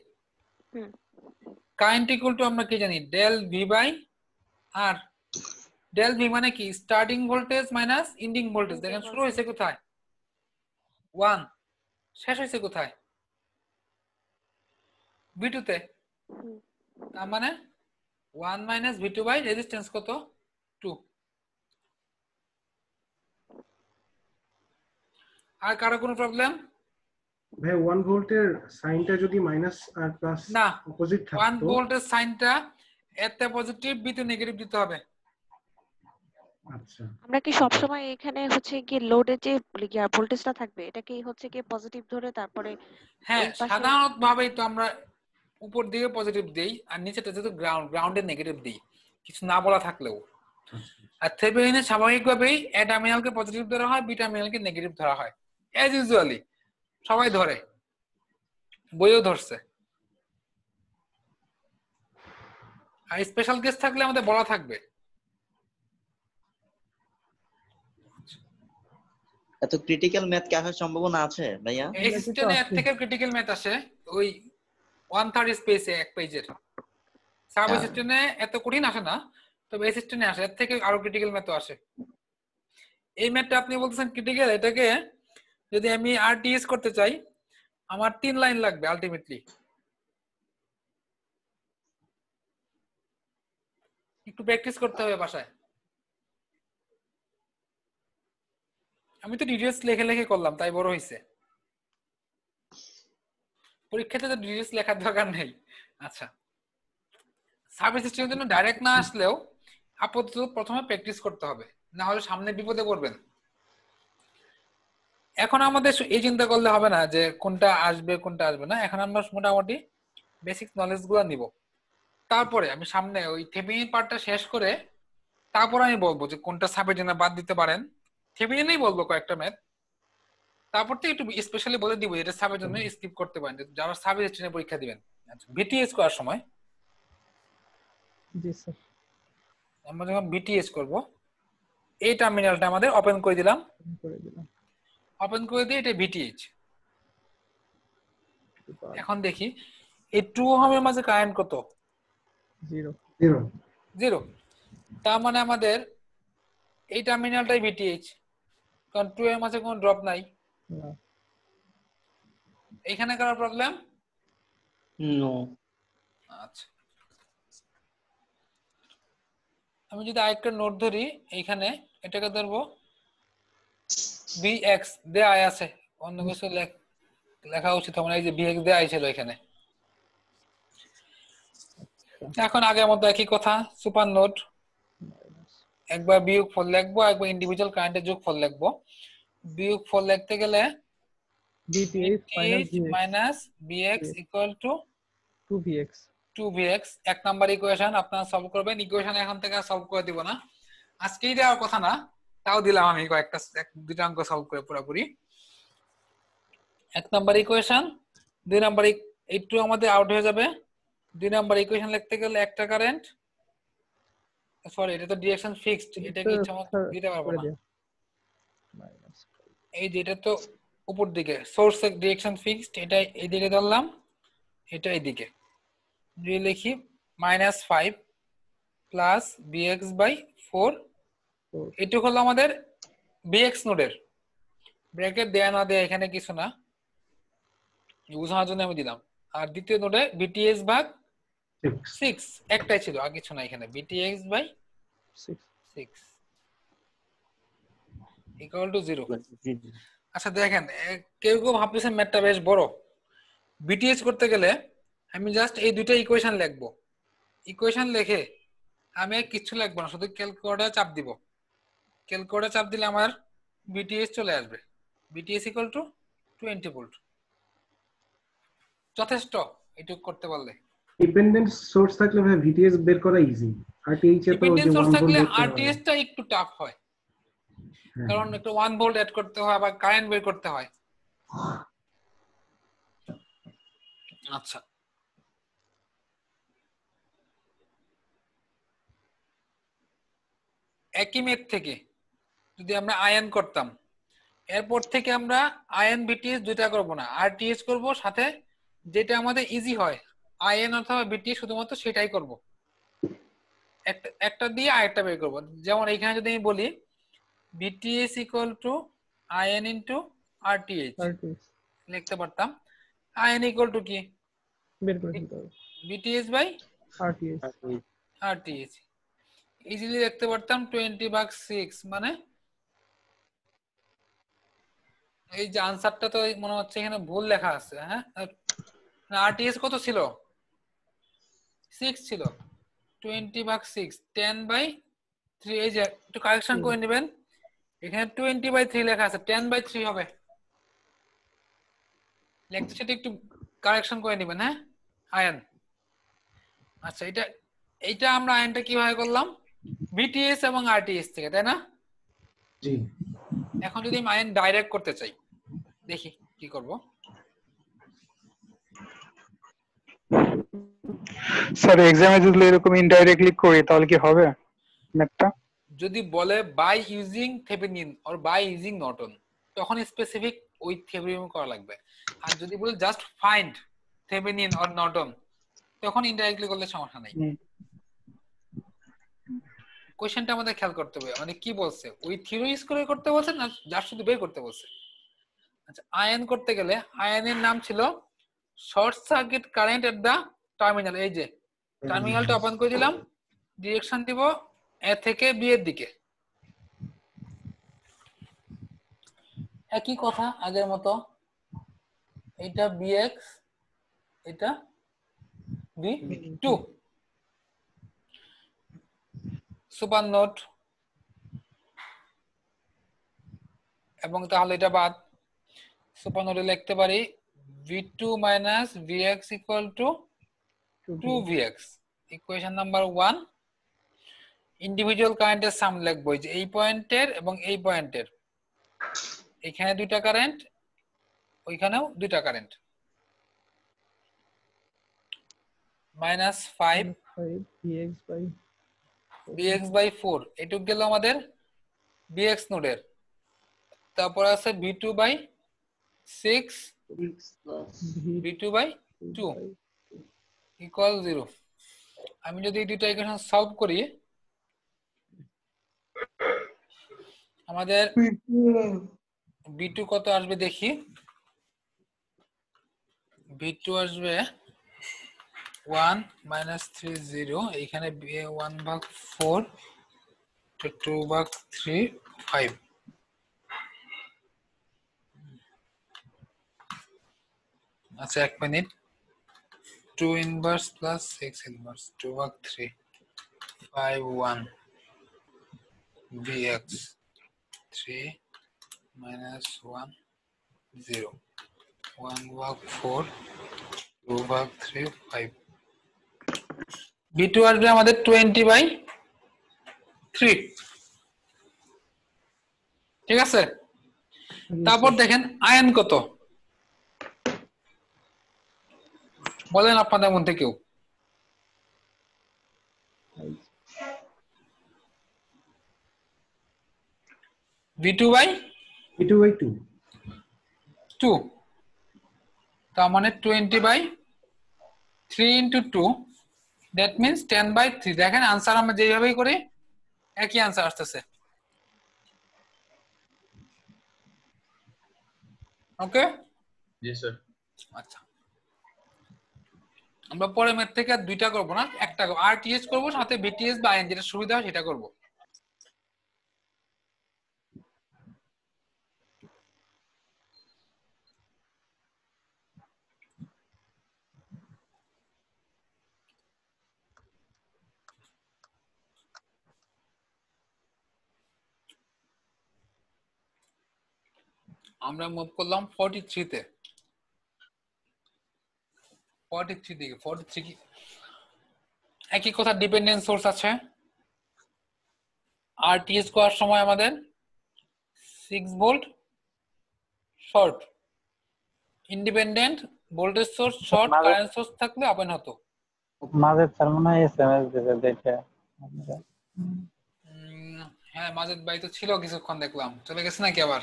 কারেন্ট ইকুয়াল টু আমরা কি জানি? Del V by R। Del V মানে কি? Starting voltage minus ending voltage. দেখেন শুরু হয়েছে কোথায়? 1, শেষ হয়েছে কোথায়? V2 তে। তার মানে 1 মাইনাস V2 বাই রেজিস্ট্যান্স কত? 2। আর কারো কোনো প্রবলেম? ভাই 1 ভোল্টের সাইনটা যদি মাইনাস আর প্লাস না, অপোজিট থাকতো, 1 ভোল্টের সাইনটা এতে পজিটিভ, বিতে নেগেটিভ দিতে হবে। আচ্ছা, আমরা কি সব সময় এখানে হচ্ছে কি লোডে যে ভোল্টেজটা থাকবে এটা কি হচ্ছে কি পজিটিভ ধরে তারপরে? হ্যাঁ, সাধারণত ভাবেই তো আমরা উপর দিকে পজিটিভ দেই আর নিচেটা যেহেতু গ্রাউন্ডে নেগেটিভ দেই, কিছু না বলা থাকলেও। আর থেভেনিনে স্বাভাবিকভাবেই এ টার্মিনালকে পজিটিভ ধরা হয়, বি টার্মিনালকে নেগেটিভ ধরা হয়, এজ ইউজুয়ালি সবাই ধরে, বইও ধরছে। আর স্পেশাল কেস থাকলে আমাদের বলা থাকবে। এত ক্রিটিক্যাল ম্যাথ কি আসার সম্ভাবনা আছে ভাইয়া? এই সিস্টেমে এর থেকে ক্রিটিক্যাল ম্যাথ আসে ওই 1/3 স্পেসে এক পেজের। সাব সিস্টেমে এত কঠিন আসে না, তবে এই সিস্টেমে আসে, এর থেকে আরো ক্রিটিক্যাল ম্যাথও আসে। এই ম্যাথটা আপনি বলতেছেন ক্রিটিক্যাল, এটাকে যদি আমি আরটিএস করতে চাই আমার 3 লাইন লাগবে আলটিমেটলি। একটু প্র্যাকটিস করতে হবে বাসায়। আমি তো ডিটেইলস লিখে লিখে করলাম তাই বড় হইছে, পরীক্ষাতে তো ডিটেইলস লেখার দরকার নেই। আচ্ছা, সার্ভিস সিস্টেমের জন্য ডাইরেক্ট না আসলেও আপাতত প্রথমে প্র্যাকটিস করতে হবে, না হলে সামনে বিপদে পড়বেন। এখন আমাদের এই চিন্তা করলে হবে না যে কোনটা আসবে কোনটা আসবে না, এখন আমরা মোটামুটি বেসিক নলেজ গুলো নিব। তারপরে আমি সামনে ওই থেভেনিন পার্টটা শেষ করে তারপর আমি বলবো যে কোনটা সাবজেক্টে বাদ দিতে পারেন, থেভেনিনই বলবো কয়েকটা ম্যাথ, তারপর তো একটু স্পেশালি বলে দিব এটা সাবের জন্য স্কিপ করতে পারেন যারা সাবের স্টেশনে পরীক্ষা দিবেন। আচ্ছা, বিটিএস করার সময় জি স্যার আমরা যখন বিটিএস করব এই টার্মিনালটা আমাদের ওপেন করে দিলাম, ওপেন করে দিয়ে এটা বিটিএইচ। এখন দেখি এই 2 ওহমের মাঝে কারেন্ট কত? 0। তার মানে আমাদের এই টার্মিনালটাই বিটিএইচ, কারণ 2 এর মাঝে কোনো ড্রপ নাই। এখানে কারো প্রবলেম? নো। আচ্ছা, আমি যদি আরেকটা নোট ধরি এইখানে, এটাকে ধরবো vx দেয়া আছে, অন্য কিছু লেখা উচিত হবে না, এই যে vx দেয়া ছিল এখানে। এখন আগের মতো একই কথা, সুপার নোট, একবার বিয়োগ ফল লিখবো, একবার ইন্ডিভিজুয়াল কারেন্টের যোগফল লিখবো। বিয়োগ ফল লিখতে গেলে VTH minus Vx equal to 2Vx। 1 number equation আপনারা সলভ করবেন। ইকুয়েশন এখন থেকে সলভ করে দিব না, আজকেই দেওয়ার কথা না, তাও দিলাম আমি কয়েকটা 2টা অঙ্ক সলভ করে পুরোপুরি। 1 নাম্বার ইকুয়েশন, 2 নাম্বার এই 2 আমাদের আউট হয়ে যাবে। 2 নাম্বার ইকুয়েশন লিখতে গেলে একটা কারেন্ট, সরি এটা তো ডিরেকশন ফিক্সড, এটা কি ইচ্ছামতো দিতে পারবো না। এই যে এটা তো উপর দিকে সোর্স এর ডিরেকশন ফিক্সড, এটা এইদিকে ধরলাম, এটা এইদিকে যদি লিখি -5 প্লাস bx/4, এটুকু হলো আমাদের bx নোডের। ব্র্যাকেট দেয়া না দেয়া এখানে কিছু না, বোঝানোর জন্য আমি দিলাম। আর দ্বিতীয় নোডে bts/6 একটাই ছিল, আর কিছু না এখানে, btx/6 equal to 0। আচ্ছা দেখেন, কেউ কেউ ভাবতেছেন ম্যাথটা বেশ বড়। বিটিএস করতে গেলে আমি জাস্ট এই দুইটা ইকুয়েশন লিখবো, ইকুয়েশন লিখে আমি আর কিছু লিখবো না, শুধু ক্যালকুলেটরে চাপ দিব। ক্যালকুলেটরে চাপ দিলে আমার বিটিএস চলে আসবে, বিটিএস ইকুয়াল টু 20 ভোল্ট। যথেষ্ট এটুকু করতে পারলে। ডিপেন্ডেন্ট সোর্স থাকলে ভাই ভিটিএস বের করা ইজি, আরটিএইচ এ তো ডিপেন্ডেন্ট সোর্স থাকলে আরটিএস টা একটু টাফ হয়, কারণ একটু 1 ভোল্ট অ্যাড করতে হয়, আবার কারেন্ট বের করতে হয়। আচ্ছা, একই মেথ থেকে যদি আমরা আয়ন করতাম, এরপর থেকে আমরা আয়ন বিটিএস দুইটা করব না, আরটিএস করব, সাথে যেটা আমাদের ইজি হয় আয়ন অথবা বিটিএস শুধুমাত্র সেটাই করব, একটা দিয়ে আরেকটা বের করব। যেমন এখানে যদি আমি বলি বিটিএস ইকুয়াল টু আয়ন ইনটু আরটিএইচ লিখতে পারতাম। আয়ন ইকুয়াল টু কি বের করে দিতে হবে, bts/RTH ইজিলি লিখতে পারতাম 20/6, মানে এই যে আনসারটা তো মনে হচ্ছে এখানে ভুল লেখা আছে। হ্যাঁ, আরটিএস কত ছিল? 6 ছিল, 20/6 10/3। এই যে একটু কারেকশন করে নেবেন, এখানে 20/3 লেখা আছে, 10/3 হবে। লেখতে সেটা একটু কারেকশন করে নেবেন। হ্যাঁ, আয়ন। আচ্ছা, এইটা আমরা আয়নটা কিভাবে করলাম? বিটিএস এবং আরটিএস থেকে, তাই না? জি। এখন যদি আমি আয়ন ডাইরেক্ট করতে চাই, দেখি কি করব। স্যার এক্সামে যদি এরকম ইনডাইরেক্টলি করি তাহলে কি হবে ম্যাথটা? যদি বলে by using Thevenin or by using Norton, তখন স্পেসিফিক ওই থেভেনিন করা লাগবে। আর যদি বলে just find Thevenin or Norton, তখন ইনডাইরেক্টলি করলে সমস্যা নাই। কোশ্চেনটা আমাদের খেয়াল করতে হবে, মানে কি বলছে, ওই থিওরি ইউজ করে করতে বলছে না জাস্ট শুধু বের করতে বলছে। আচ্ছা, আয়ন করতে গেলে আয়নের নাম ছিল শর্ট সার্কিট কারেন্ট এট দা টার্মিনাল। এই যে টার্মিনালটা ওপেন করে দিলাম, ডিরেকশন দিব এ থেকে বি এর দিকে। একই কথা আগের মতো, এটা বিএক্স, এটা বি2। সুপার নোট, এবং তাহলে এটা বাদ। সুপার নোটে লিখতে পারি v2 minus vx equal to 2vx। Equation number 1। Individual কারেন্টের সাম লিখবো, যে এই পয়েন্টের এবং এই পয়েন্টের, এখানে দুইটা কারেন্ট, ওইখানেও দুইটা কারেন্ট। মাইনাস 5 bx বাই 4, এটুক গেল আমাদের bx নোডের। তারপর আছে v2 by 6 v2 by 2 equal 0। আমি যদি এই দুইটা ইকুয়েশন সলভ করি, আমাদের v2 কত আসবে দেখি। v2 আসবে 1 মাইনাস 3 0, এইখানে 1 ভাগ 4, 2 ভাগ 3 5। আচ্ছা, 1 মিনিট। 2 ইনভার্স প্লাস 6 ইনভার্স, 2 ভাগ 3 5 1 bx 3 minus 1 0 1 ভাগ 4 2 ভাগ 3 5। v2 আসবে আমাদের 20 বাই 3। ঠিক আছে, তারপর দেখেন আয়ন কত বলেন আপনাদের মধ্যে কেউ। v2 বাই 2, তার মানে 20 by 3 into 2, that means 10 by 3। দেখেন আনসার আমরা যেভাবেই করি একই আনসার আসতেছে। ওকে, জি স্যার। আচ্ছা, আমরা পরে ম্যাথ থেকে আর দুইটা করব না, একটা আরটিএস করব, সাথে বিটিএস বা আইএন, যেটা সুবিধা হয় সেটা করব। আমরা মুভ করলাম 43 তে। 43 দিকে, 43 কি একই কথা, ডিপেন্ডেন্ট সোর্স আছে। আরটিএস করার সময় আমাদের 6 volt short, independent voltage source short, current source থাকলে ওপেন হতো। মাঝে তার মনে হয় এসএমএস দিতে দেখে। হ্যাঁ, মাজেদ ভাই তো ছিল কিছুক্ষণ, দেখলাম চলে গেছে নাকি আবার।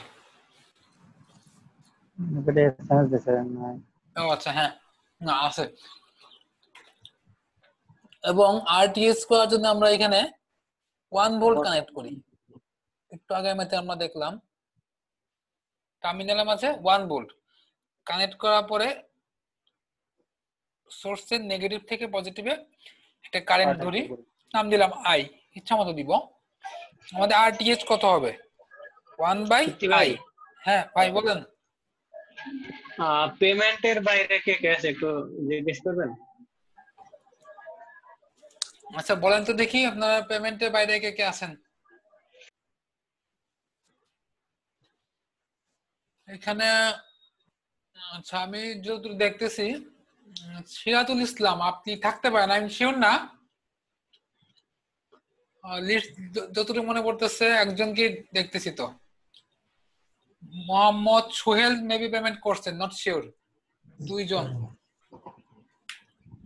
এসএমএস দিতে না। ও আচ্ছা, হ্যাঁ না আছে। এবং আরটিএস করার জন্য আমরা এখানে 1 ভোল্ট কানেক্ট করি। একটু আগে ম্যাথে আমরা দেখলাম টার্মিনালের মাঝে 1 ভোল্ট কানেক্ট করার পরে সোর্সের নেগেটিভ থেকে পজিটিভে একটা কারেন্ট ধরি, নাম দিলাম আই, ইচ্ছা মতো দিব। আমাদের আরটিএস কত হবে? 1 বাই আই। হ্যাঁ ভাই বলেন। পেমেন্টের বাইরে কে কে আছে একটু জিজ্ঞেস করবেন? আচ্ছা বলেন তো দেখি, আপনারা পেমেন্টের বাইরে কে কে আছেন? এখানে আচ্ছা, আমি যতটুকু দেখতেছি সিরাতুল ইসলাম আপনি থাকতে পারেন, আমি শিওর না। লিস্ট যতটুকু মনে পড়তেছে একজনকে দেখতেছি তো, মোহাম্মদ সোহেল মেবি পেমেন্ট করছেন, নট শিওর। 2 জন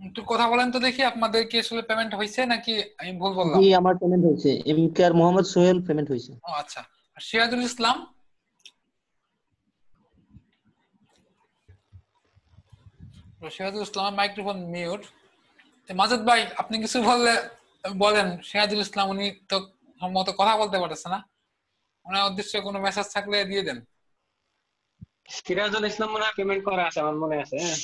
একটু কথা বলেন তো দেখি, আপনাদের কি আসলে পেমেন্ট হয়েছে নাকি আমি ভুল বললাম? জি, আমার পেমেন্ট হয়েছে। এমকে আর মোহাম্মদ সোহেল পেমেন্ট হয়েছে। ও আচ্ছা, আর সিরাজুল ইসলাম? সিরাজুল ইসলামের মাইক্রোফোন মিউট। মাজেদ ভাই আপনি কিছু বললে বলেন। সিরাজুল ইসলাম উনি তো সম্ভবত কথা বলতে পারতেছে না, ওনার উদ্দেশ্যে কোনো মেসেজ থাকলে দিয়ে দেন। সিরাজুল ইসলাম মনে হয় পেমেন্ট করা আছে, আমার মনে আছে। হ্যাঁ,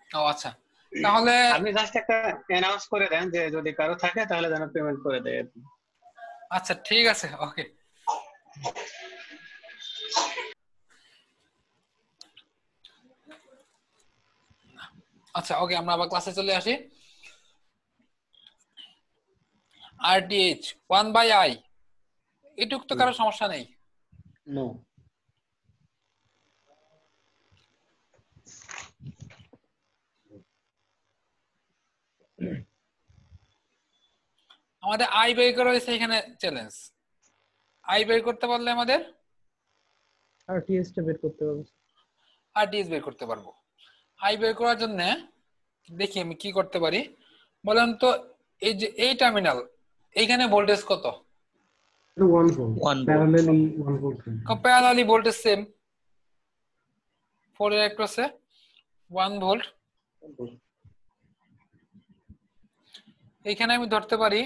ও আচ্ছা, তাহলে আপনি জাস্ট একটা অ্যানাউন্স করে দেন যে যদি কারো থাকে তাহলে যেন পেমেন্ট করে দেয় আর কি। আচ্ছা ঠিক আছে, ওকে। আচ্ছা ওকে, আমরা আবার ক্লাসে চলে আসি। RTH 1/i, এটুক তো কারো সমস্যা নেই। নো। আমাদের আই বের করা হয়েছে এখানে চ্যালেঞ্জ। আই বের করতে পারলে আমাদের আরটিএস টা বের করতে পারবো। RTH বের করতে পারবো। আই বের করার জন্য দেখি আমি কি করতে পারি বলেন তো। এই যে এই টার্মিনাল, এইখানে ভোল্টেজ কত? 1 volt, parallelly 1 volt. Parallelly voltage same, 4 এর অ্যাক্রসে 1 ভোল্ট। এইখানে আমি ধরতে পারি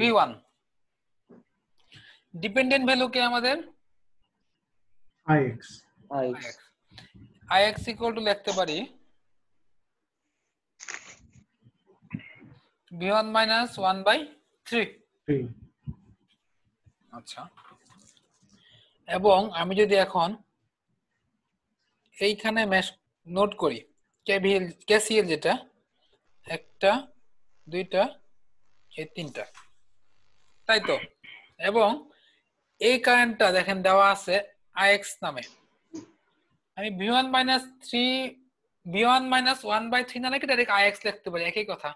V1। ডিপেন্ডেন্ট ভ্যালু কে আমাদের IX। IX ইকুয়াল টু লিখতে পারি V1 মাইনাস 1/3। আচ্ছা, এবং আমি যদি এখন এইখানে মেশ নোট করি কেসিএল, যেটা একটা দুইটা এই তিনটা, তাই তো। এবং এই কারেন্টটা দেখেন দেওয়া আছে IX নামে। আমি V1 মাইনাস 1/3 না লিখে ডাইরেক্ট IX লিখতে পারি, একই কথা।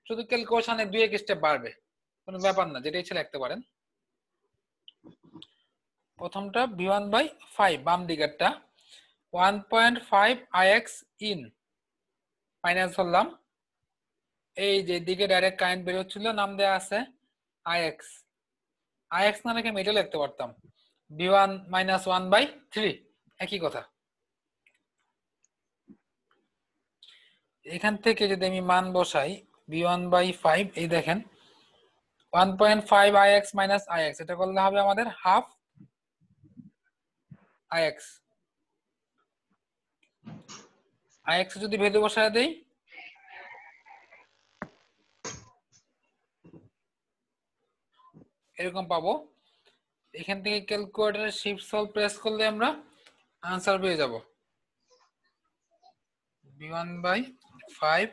শুধু ক্যালকুলেশনে 2-1 স্টেপ বাড়বে, কোনো ব্যাপার না, যেটা ইচ্ছে লিখতে পারেন। প্রথমটা V1/5 বাম দিকেরটা 1.5 IX ইন মাইনাস ধরলাম, এই যে দিকে ডাইরেক্ট কারেন্ট বের হচ্ছিল, নাম দেয়া আছে IX। IX না লিখে আমি এটা লিখতে পারতাম V1 মাইনাস 1/3, একই কথা। এখান থেকে যদি আমি মান বসাই V1/5, এই দেখেন 1.5 IX মাইনাস IX, এটা করলে হবে আমাদের হাফ IX। IX যদি ভ্যালু বসায় দেই, এরকম পাবো। এখান থেকে ক্যালকুলেটরে শিফট সলভ প্রেস করলে আমরা আনসার পেয়ে যাব V1/5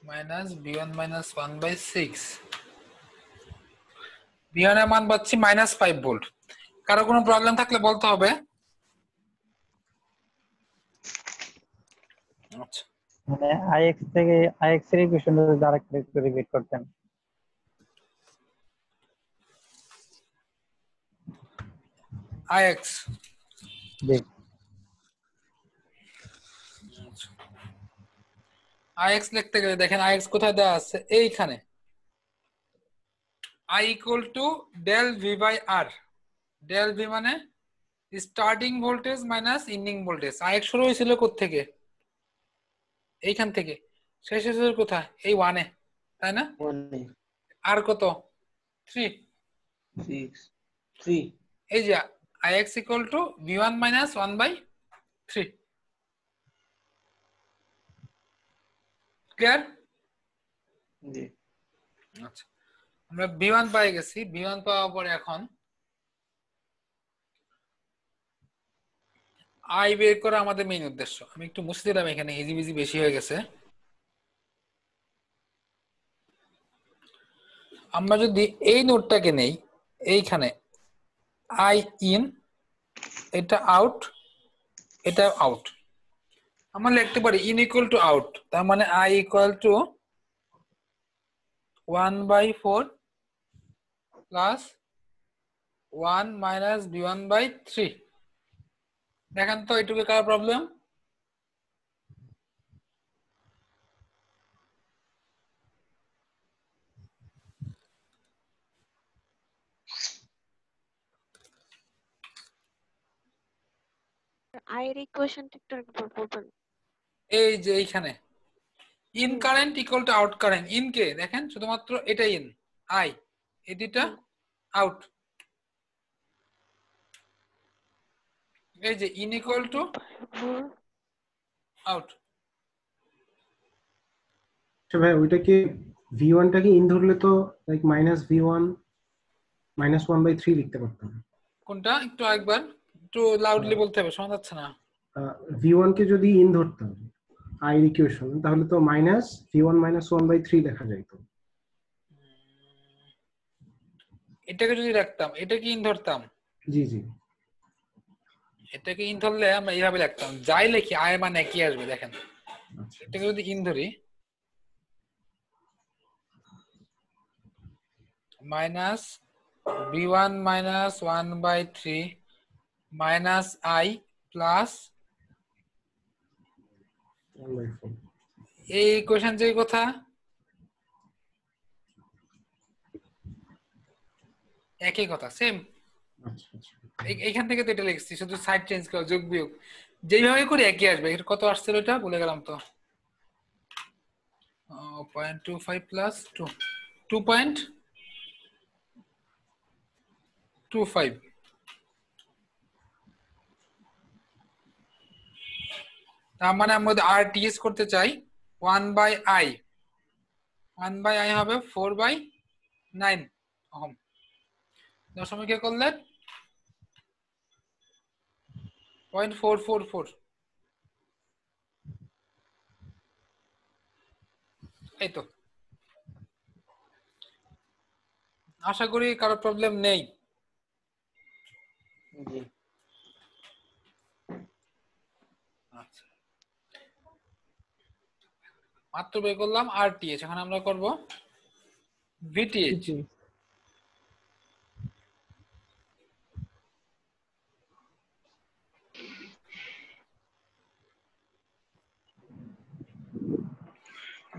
minus V1 minus 1/6। V1 এর মান পাচ্ছি -5 ভোল্ট। কারো কোনো প্রবলেম থাকলে বলতে হবে। আচ্ছা, মানে IX থেকে IX এর ইকুয়েশন ডাইরেক্ট একটু রিপিট করতেন। IX জি, IX লিখতে গেলে দেখেন IX কোথায় দেওয়া আছে, এইখানে I equal to del V by R। Del V মানে starting voltage minus ending voltage. IX শুরু হয়েছিল কোত্থেকে? এইখান থেকে। শেষ হয়েছিল কোথায়? এই 1 এ, তাই না? আর কত? 3। এই যে IX equal to V1 minus 1/3। Clear? আচ্ছা, আমরা V1 পেয়ে গেছি। V1 পাওয়ার পরে এখন I বের করা আমাদের মেইন উদ্দেশ্য। আমি একটু মুছে দিলাম, এখানে ইজি বেশি হয়ে গেছে। আমরা যদি এই নোটটাকে নেই, এইখানে I ইন, এটা আউট, এটা আউট, আমরা লিখতে পারি ইন ইকুয়াল টু আউট। তার মানে I equal two 1/4 plus 1 minus V1/3। দেখেন তো এটুকু কার প্রবলেম? I এর ইকুয়েশনটা একটু একবার বলবেন। এই যে এইখানে in current equal to out current. In কে দেখেন শুধুমাত্র এটা ইন, I এই দুইটা আউট। এই যে ইন ইকুয়াল টু আউট। আচ্ছা ভাই ওইটাকে v1টাকে ইন ধরলে তো লাইক -v1 -1/3 লিখতে পারতাম। কোনটা একটু আরেকবার একটু লাউডলি বলতে হবে, শোনা যাচ্ছে না। v1 কে যদি ইন ধরতাম i এর ইকুয়েশন তাহলে তো -v1 -1/3 লেখা যাইতো। এটাকে যদি রাখতাম, এটা কি ইন ধরতাম? জি জি। এটাকে ইন ধরলে আমরা এইভাবে লিখতাম, যাই লিখি আয় মানে কি আসবে দেখেন। এটাকে যদি ইন ধরি -v1 -1/3 -i প্লাস 1/4 এই ইকুয়েশন যে কথা একই কথা সেম। আচ্ছা আচ্ছা। এইখান থেকে তো এটা লিখছি, শুধু সাইড চেঞ্জ করা, যোগ বিয়োগ যেইভাবে করি একই আসবে। এর কত আসছিল এটা বলে গেলাম তো, 0.25 প্লাস 2.25। তার মানে আমরা যদি RTS করতে চাই 1/i, 1/i হবে 4/9 ওহম। দশমিকে করলে 0.444। এই তো, আশা করি কারো প্রবলেম নেই। আচ্ছা, মাত্র বের করলাম RTH, এখন আমরা করব VTH।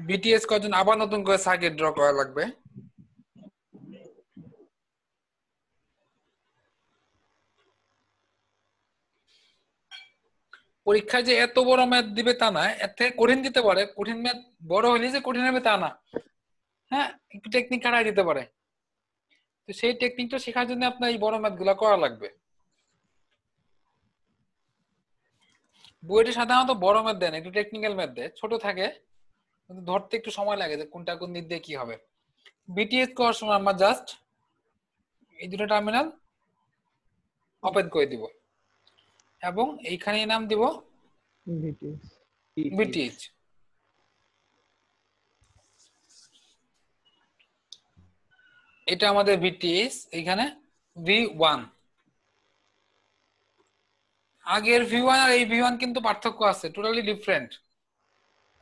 BTS কজন আবার নতুন করে সার্কিট ড্র করা লাগবে। পরীক্ষায় যে এত বড় ম্যাথ দিবে তা না, এর থেকে কঠিন দিতে পারে। কঠিন ম্যাথ বড় হলে যে কঠিন হবে তা না, হ্যাঁ একটু টেকনিক কাটাই দিতে পারে। তো সেই টেকনিকটা শেখার জন্য আপনার এই বড় ম্যাথ গুলা করা লাগবে। বইটি সাধারণত বড় ম্যাথ দেয় না, একটু টেকনিক্যাল ম্যাথ দেয়, ছোট থাকে কিন্তু ধরতে একটু সময় লাগে যে কোনটা কোন দিক দিয়ে কি হবে। বিটিএস করার সময় আমরা জাস্ট এই দুটো টার্মিনাল ওপেন করে দিব এবং এইখানে নাম দিব বিটিএস। এটা আমাদের বিটিএস, এইখানে V1। আগের V1 আর এই V1 কিন্তু পার্থক্য আছে, টোটালি ডিফারেন্ট।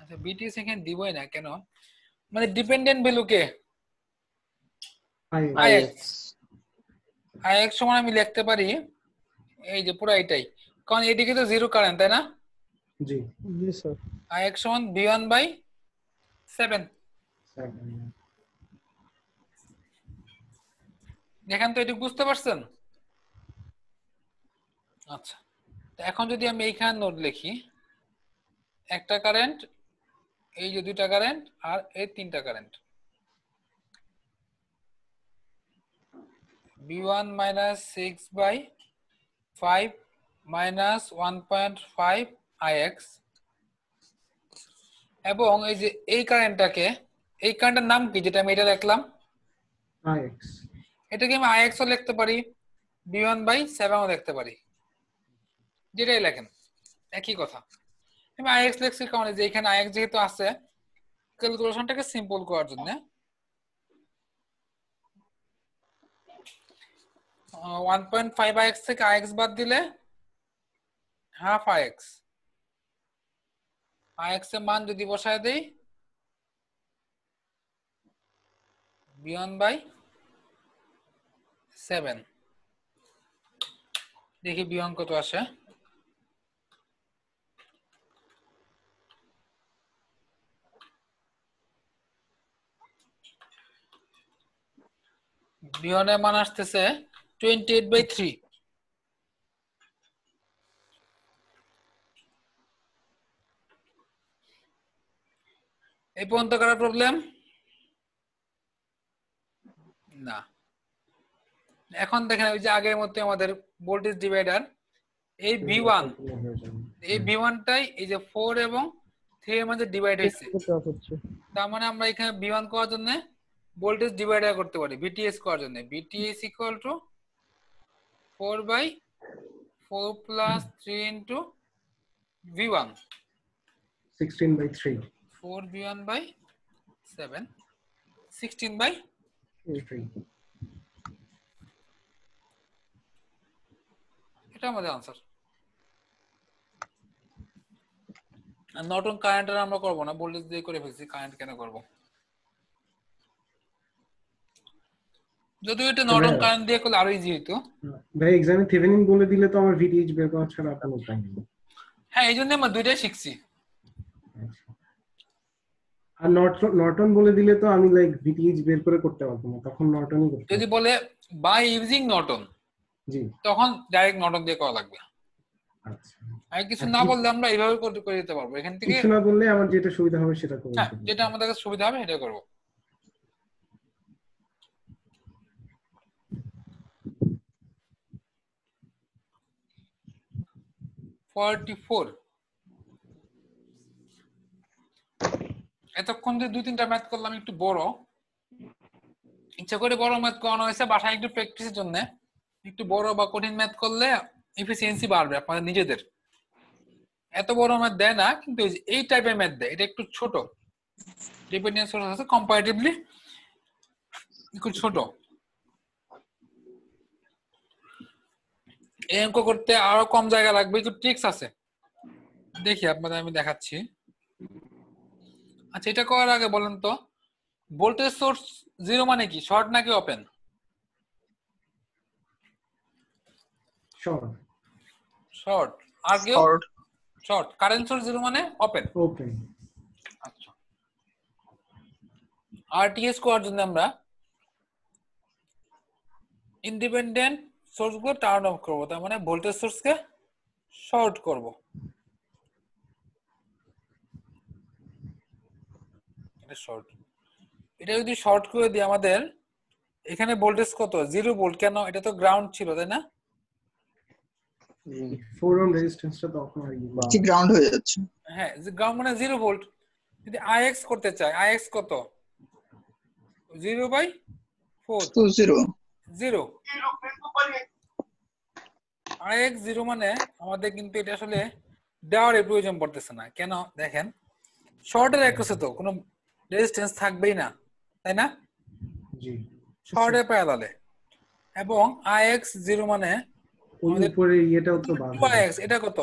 আচ্ছা বিটিএস এখানে দিবই না কেন, মানে ডিপেন্ডেন্ট ভ্যালু কে IX। IX সমান আমি লিখতে পারি এই যে পুরো এটাই, কারণ এদিকে তো জিরো কারেন্ট তাই না। জি জি স্যার। IX সমান V1/7। দেখেন তো এটা বুঝতে পারছেন? আচ্ছা, তো এখন যদি আমি এইখানে নোড লিখি, একটা কারেন্ট, এই যে দুইটা কারেন্ট আর এই তিনটা কারেন্ট, V1 -6/5 -1.5 IX, এবং এই যে এই কারেন্টটাকে, এই কারেন্টের নাম কি যেটা আমি এটা লিখলাম IX, এটাকে আমি IX ও লিখতে পারি, V1/7 ও লিখতে পারি, যেটাই লেখেন একই কথা। আমি IX লিখছি কারণ যে এখানে IX যেহেতু আছে, ক্যালকুলেশনটাকে সিম্পল করার জন্য 1.5 IX থেকে IX বাদ দিলে হাফ IX। IX এর মান যদি বসায় দেই V1/7, দেখি V1 কত আসে। V1 এর মান আসতেছে 28/3। এই পর্যন্ত কারো প্রবলেম না। এখন দেখেন ওই যে আগের মতো আমাদের ভোল্টেজ ডিভাইডার, এই V1 হয়ে যাবে। এই V1 টাই এই যে 4 এবং 3 এর মধ্যে ডিভাইড হয়েছে, ড্রপ হচ্ছে। তার মানে আমরা এখানে V1 করার জন্য ভোল্টেজ ডিভাইডার করতে পারি VTS করার জন্য। VTS equal to 4/4 plus 3 into V1 16/3 4 V1 by 7 16/3 এটা আমাদের आंसर। আর নর্টন কারেন্টের আমরা করব না, ভোল্টেজ দিয়ে করে ফেলছি, কারেন্ট কেন করব? যদিও এটা নর্টন কারেন্ট দিয়ে করলে আরো ইজি হতো। ভাই এক্সামে থেভেনিন বলে দিলে তো আমার ভিটিএইচ বের করা ছাড়া আর কোনো উপায় নেই। হ্যাঁ, এই জন্য আমরা দুইটাই শিখছি। আর নর্টন বলে দিলে তো আমি লাইক ভিটিএইচ বের করে করতে পারবো না, তখন নর্টনই করতে যদি বলে বাই ইউজিং নর্টন, জি তখন ডাইরেক্ট নর্টন দিয়ে করা লাগবে। আচ্ছা, আর কিছু না বললে আমরা এইভাবে করে দিতে পারবো এখান থেকে। কিছু না বললে আমার যেটা সুবিধা হবে সেটা করব। হ্যাঁ, যেটা আমাদের কাছে সুবিধা হবে সেটা করব। এতক্ষণ যে 2-3টা ম্যাথ করলাম একটু বড়, ইচ্ছা করে বড় ম্যাথ করানো হয়েছে বাসায় একটু প্র্যাকটিসের জন্য। একটু বড় বা কঠিন ম্যাথ করলে এফিসিয়েন্সি বাড়বে আপনাদের নিজেদের। এত বড় ম্যাথ দেয় না, কিন্তু এই টাইপের ম্যাথ দেয়, এটা একটু ছোট, ডিপেন্ডেন্স সোর্স আছে কম্পারেটিভলি একটু ছোট। এই অঙ্ক করতে আরো কম জায়গা লাগবে, একটু ট্রিক্স আছে, দেখি আপনাদের আমি দেখাচ্ছি। আচ্ছা, এটা করার আগে বলেন তো, ভোল্টেজ সোর্স জিরো মানে কি, শর্ট নাকি ওপেন? শর্ট। শর্ট। আর কেউ? শর্ট। কারেন্ট সোর্স জিরো মানে ওপেন। ওপেন। আচ্ছা, আরটিএস করার জন্য আমরা ইন্ডিপেন্ডেন্ট সোর্স গুলো টার্ন অফ করব, তার মানে ভোল্টেজ সোর্সকে শর্ট করব। এটা শর্ট। এটা যদি শর্ট করে দিই, আমাদের এখানে ভোল্টেজ কত? 0 ভোল্ট। কেন? এটা তো গ্রাউন্ড ছিল, তাই না? 4 ওহম রেজিস্ট্যান্সটা তখন আর কি গ্রাউন্ড হয়ে যাচ্ছে। হ্যাঁ, গ্রাউন্ড মানে 0 ভোল্ট। যদি আইএক্স করতে চাই, আইএক্স কত? 0/4 তো 0 আইএক্স 0 মানে আমাদের কিন্তু এটা আসলে দেওয়ার প্রয়োজন পড়তেছে না। কেন? দেখেন, শর্টের অ্যাক্রসে তো কোনো রেজিস্ট্যান্স থাকবেই না, তাই না? জি, শর্টের প্যারালালে। এবং আইএক্স 0 মানে ওই উপরে এটাও তো বাদ হয়ে আইএক্স, এটা কত?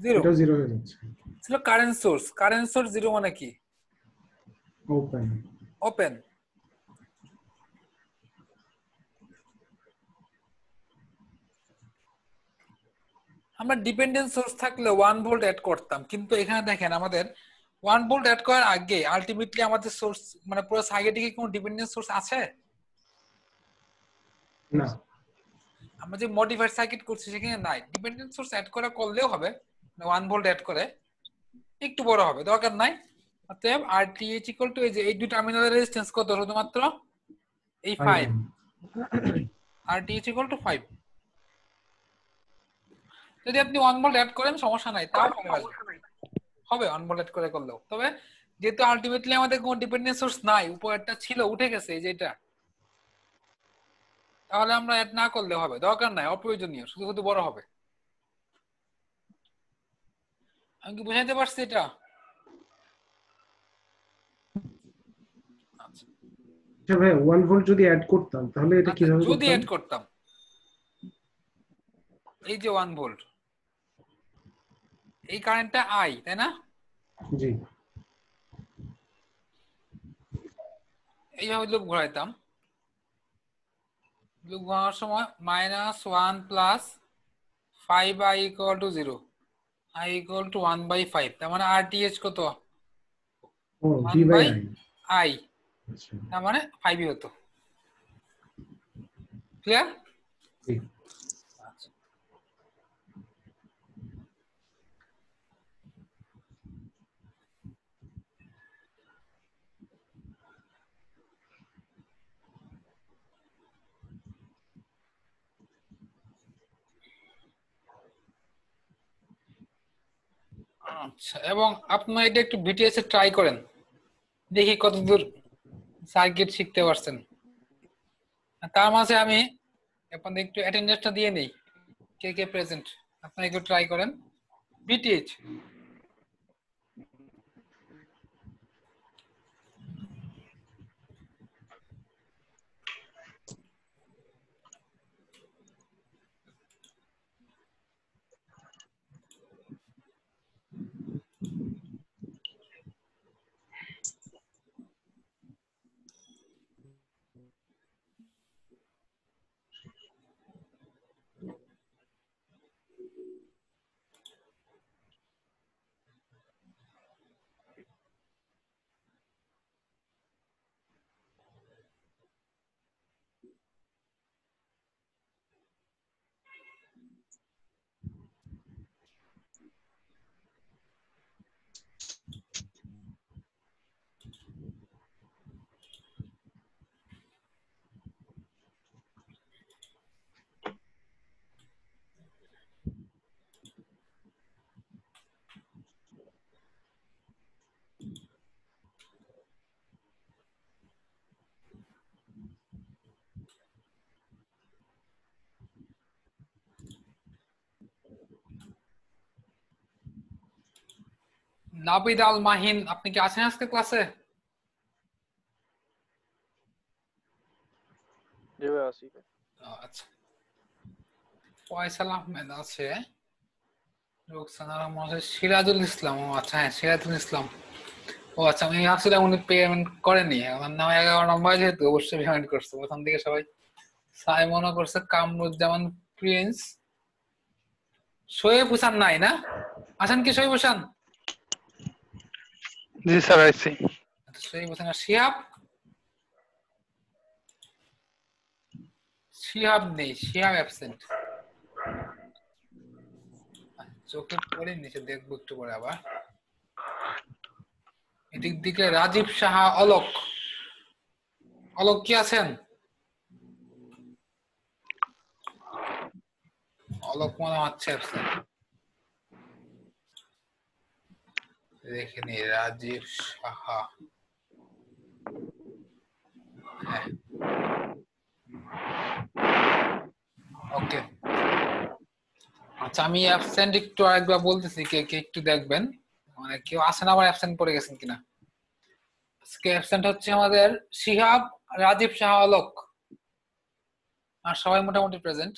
0। এটা 0 হয়ে যাচ্ছে। ছিল কারেন্ট সোর্স। কারেন্ট সোর্স 0 মানে কি? ওপেন। ওপেন। আমরা ডিপেন্ডেন্ট সোর্স থাকলে 1 ভোল্ট অ্যাড করতাম, কিন্তু এখানে দেখেন আমাদের 1 ভোল্ট অ্যাড করার আগে আলটিমেটলি আমাদের সোর্স মানে পুরো সার্কিটে কি কোনো ডিপেন্ডেন্ট সোর্স আছে? না। আমরা যে মডিফাইড সার্কিট করছি সেখানে নাই। ডিপেন্ডেন্ট সোর্স অ্যাড করা করলেও হবে, 1 ভোল্ট অ্যাড করে একটু বড় হবে, দরকার নাই। অতএব RTH ইকুয়াল টু এই যে এই দুই টার্মিনালের রেজিস্ট্যান্স কত? শুধুমাত্র এই 5। RTH equal to 5। যদি আপনি 1 ভোল্ট অ্যাড করেন সমস্যা নাই, তাও হবে 1 ভোল্ট অ্যাড করে করলেও। তবে যেহেতু আলটিমেটলি আমাদের কোনো ডিপেন্ডেন্ট সোর্স নাই, উপরেরটা ছিল উঠে গেছে এই যেটা, তাহলে আমরা অ্যাড না করলে হবে, দরকার নাই, অপ্রয়োজনীয়, শুধু শুধু বড় হবে। আমি কি বুঝাইতে পারছি এটা? আচ্ছা ভাই, 1 ভোল্ট যদি অ্যাড করতাম তাহলে এটা কিভাবে করতাম? যদি অ্যাড করতাম এই যে 1 ভোল্ট, এই কারেন্টটা আই, তাই না? জি। এইভাবে লুপ ঘোরাইতাম। লুপ ঘোরানোর সময় -1 plus 5i equal to 0, i equal two 1/5, তার মানে RTH কত? ও v/i, তার মানে 5ই হতো। ক্লিয়ার? জি। আচ্ছা, এবং আপনারা এটা একটু বিটিএস এ ট্রাই করেন, দেখি কতদূর সার্কিট শিখতে পারছেন। তার মাঝে আমি আপনাদের একটু অ্যাটেন্ডেন্সটা দিয়ে নেই, কে কে প্রেজেন্ট। আপনারা একটু ট্রাই করেন বিটিএইচ। নাবিদ আল মাহিন, আপনি কি আছেন আজকে ক্লাসে? আচ্ছা, ফয়সাল আহমেদ আছে, রোকসানা রহমান আছে, সিরাজুল ইসলাম। ও আচ্ছা, হ্যাঁ সিরাজুল ইসলাম। ও আচ্ছা, আমি ভাবছিলাম উনি পেমেন্ট করেনি। আমার নাম 11 নম্বর, যেহেতু অবশ্যই পেমেন্ট করছে। প্রথম দিকে সবাই সাইমনও করছে, কামরুজ্জামান, প্রিন্স, শোয়েব হোসেন নাই না? আছেন কি শোয়েব হোসেন? জি স্যার, আইছি। শোয়েব হোসেন আর শিহাব? শিহাব নেই, শিহাব অ্যাবসেন্ট। চোখে পড়ে নিচে, দেখবো একটু পরে আবার। এদিক দিকে রাজীব সাহা, অলোক। অলোক কি আছেন? অলোক মনে হচ্ছে অ্যাবসেন্ট। দেখে নি, রাজীব সাহা, হ্যাঁ ওকে। আচ্ছা, আমি অ্যাবসেন্ট একটু আরেকবার বলতেছি, কে কে একটু দেখবেন, মানে কেউ আছেন আবার অ্যাবসেন্ট পড়ে গেছেন কিনা। আজকে অ্যাবসেন্ট হচ্ছে আমাদের শিহাব, রাজীব সাহা, অলোক, আর সবাই মোটামুটি প্রেজেন্ট।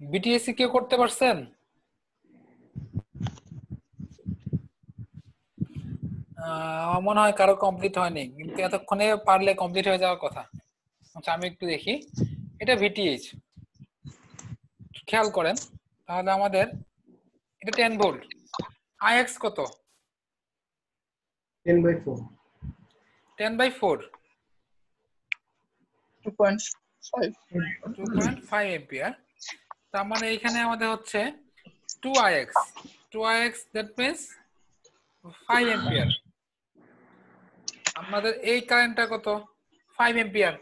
বিটিএসসি কেউ করতে পারছেন? আমার মনে হয় কারো কমপ্লিট হয়নি, কিন্তু এতক্ষণে পারলে কমপ্লিট হয়ে যাওয়ার কথা। আচ্ছা, আমি একটু দেখি। এটা ভিটিএইচ, খেয়াল করেন তাহলে। আমাদের এটা 10 ভোল্ট। আইএক্স কত? 10/4 10/4, 2.5 2.5 এম্পিয়ার। তার মানে এখানে আমাদের হচ্ছে 2ix, 2ix, that means 5 ampere. আমাদের এই কারেন্টটা কত? 5 এম্পিয়ার।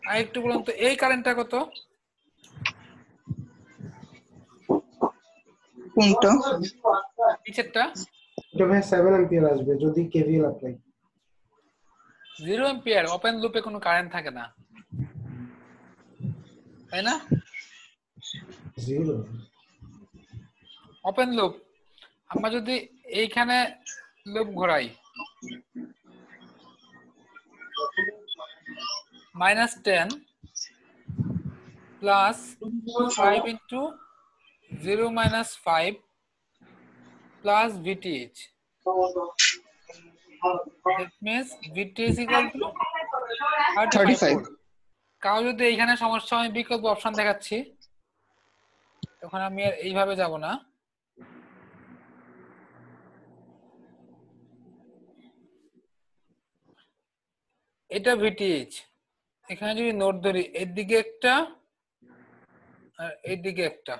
আর একটু বলুন তো, এই কারেন্টটা কত? কোনটা? নিচেরটা এটা ভাই 7 অ্যাম্পিয়ার আসবে যদি কেভিএল অ্যাপ্লাই। 0 এম্পিয়ার। ওপেন লুপে কোনো কারেন্ট থাকে না, তাই না? 0 ওপেন লুপ। আমরা যদি এইখানে লুপ ঘোরাই, -10 plus 5 into 0 minus 5 plus VTH. That means VTH equal to 35 volt. Cow যদি এইখানে সমস্যা, আমি বিকল্প অপশন দেখাচ্ছি, তখন আমি আর এইভাবে যাব না। এটা VTH। এখানে যদি নোট ধরি, এর দিকে একটা আর এইদিকে একটা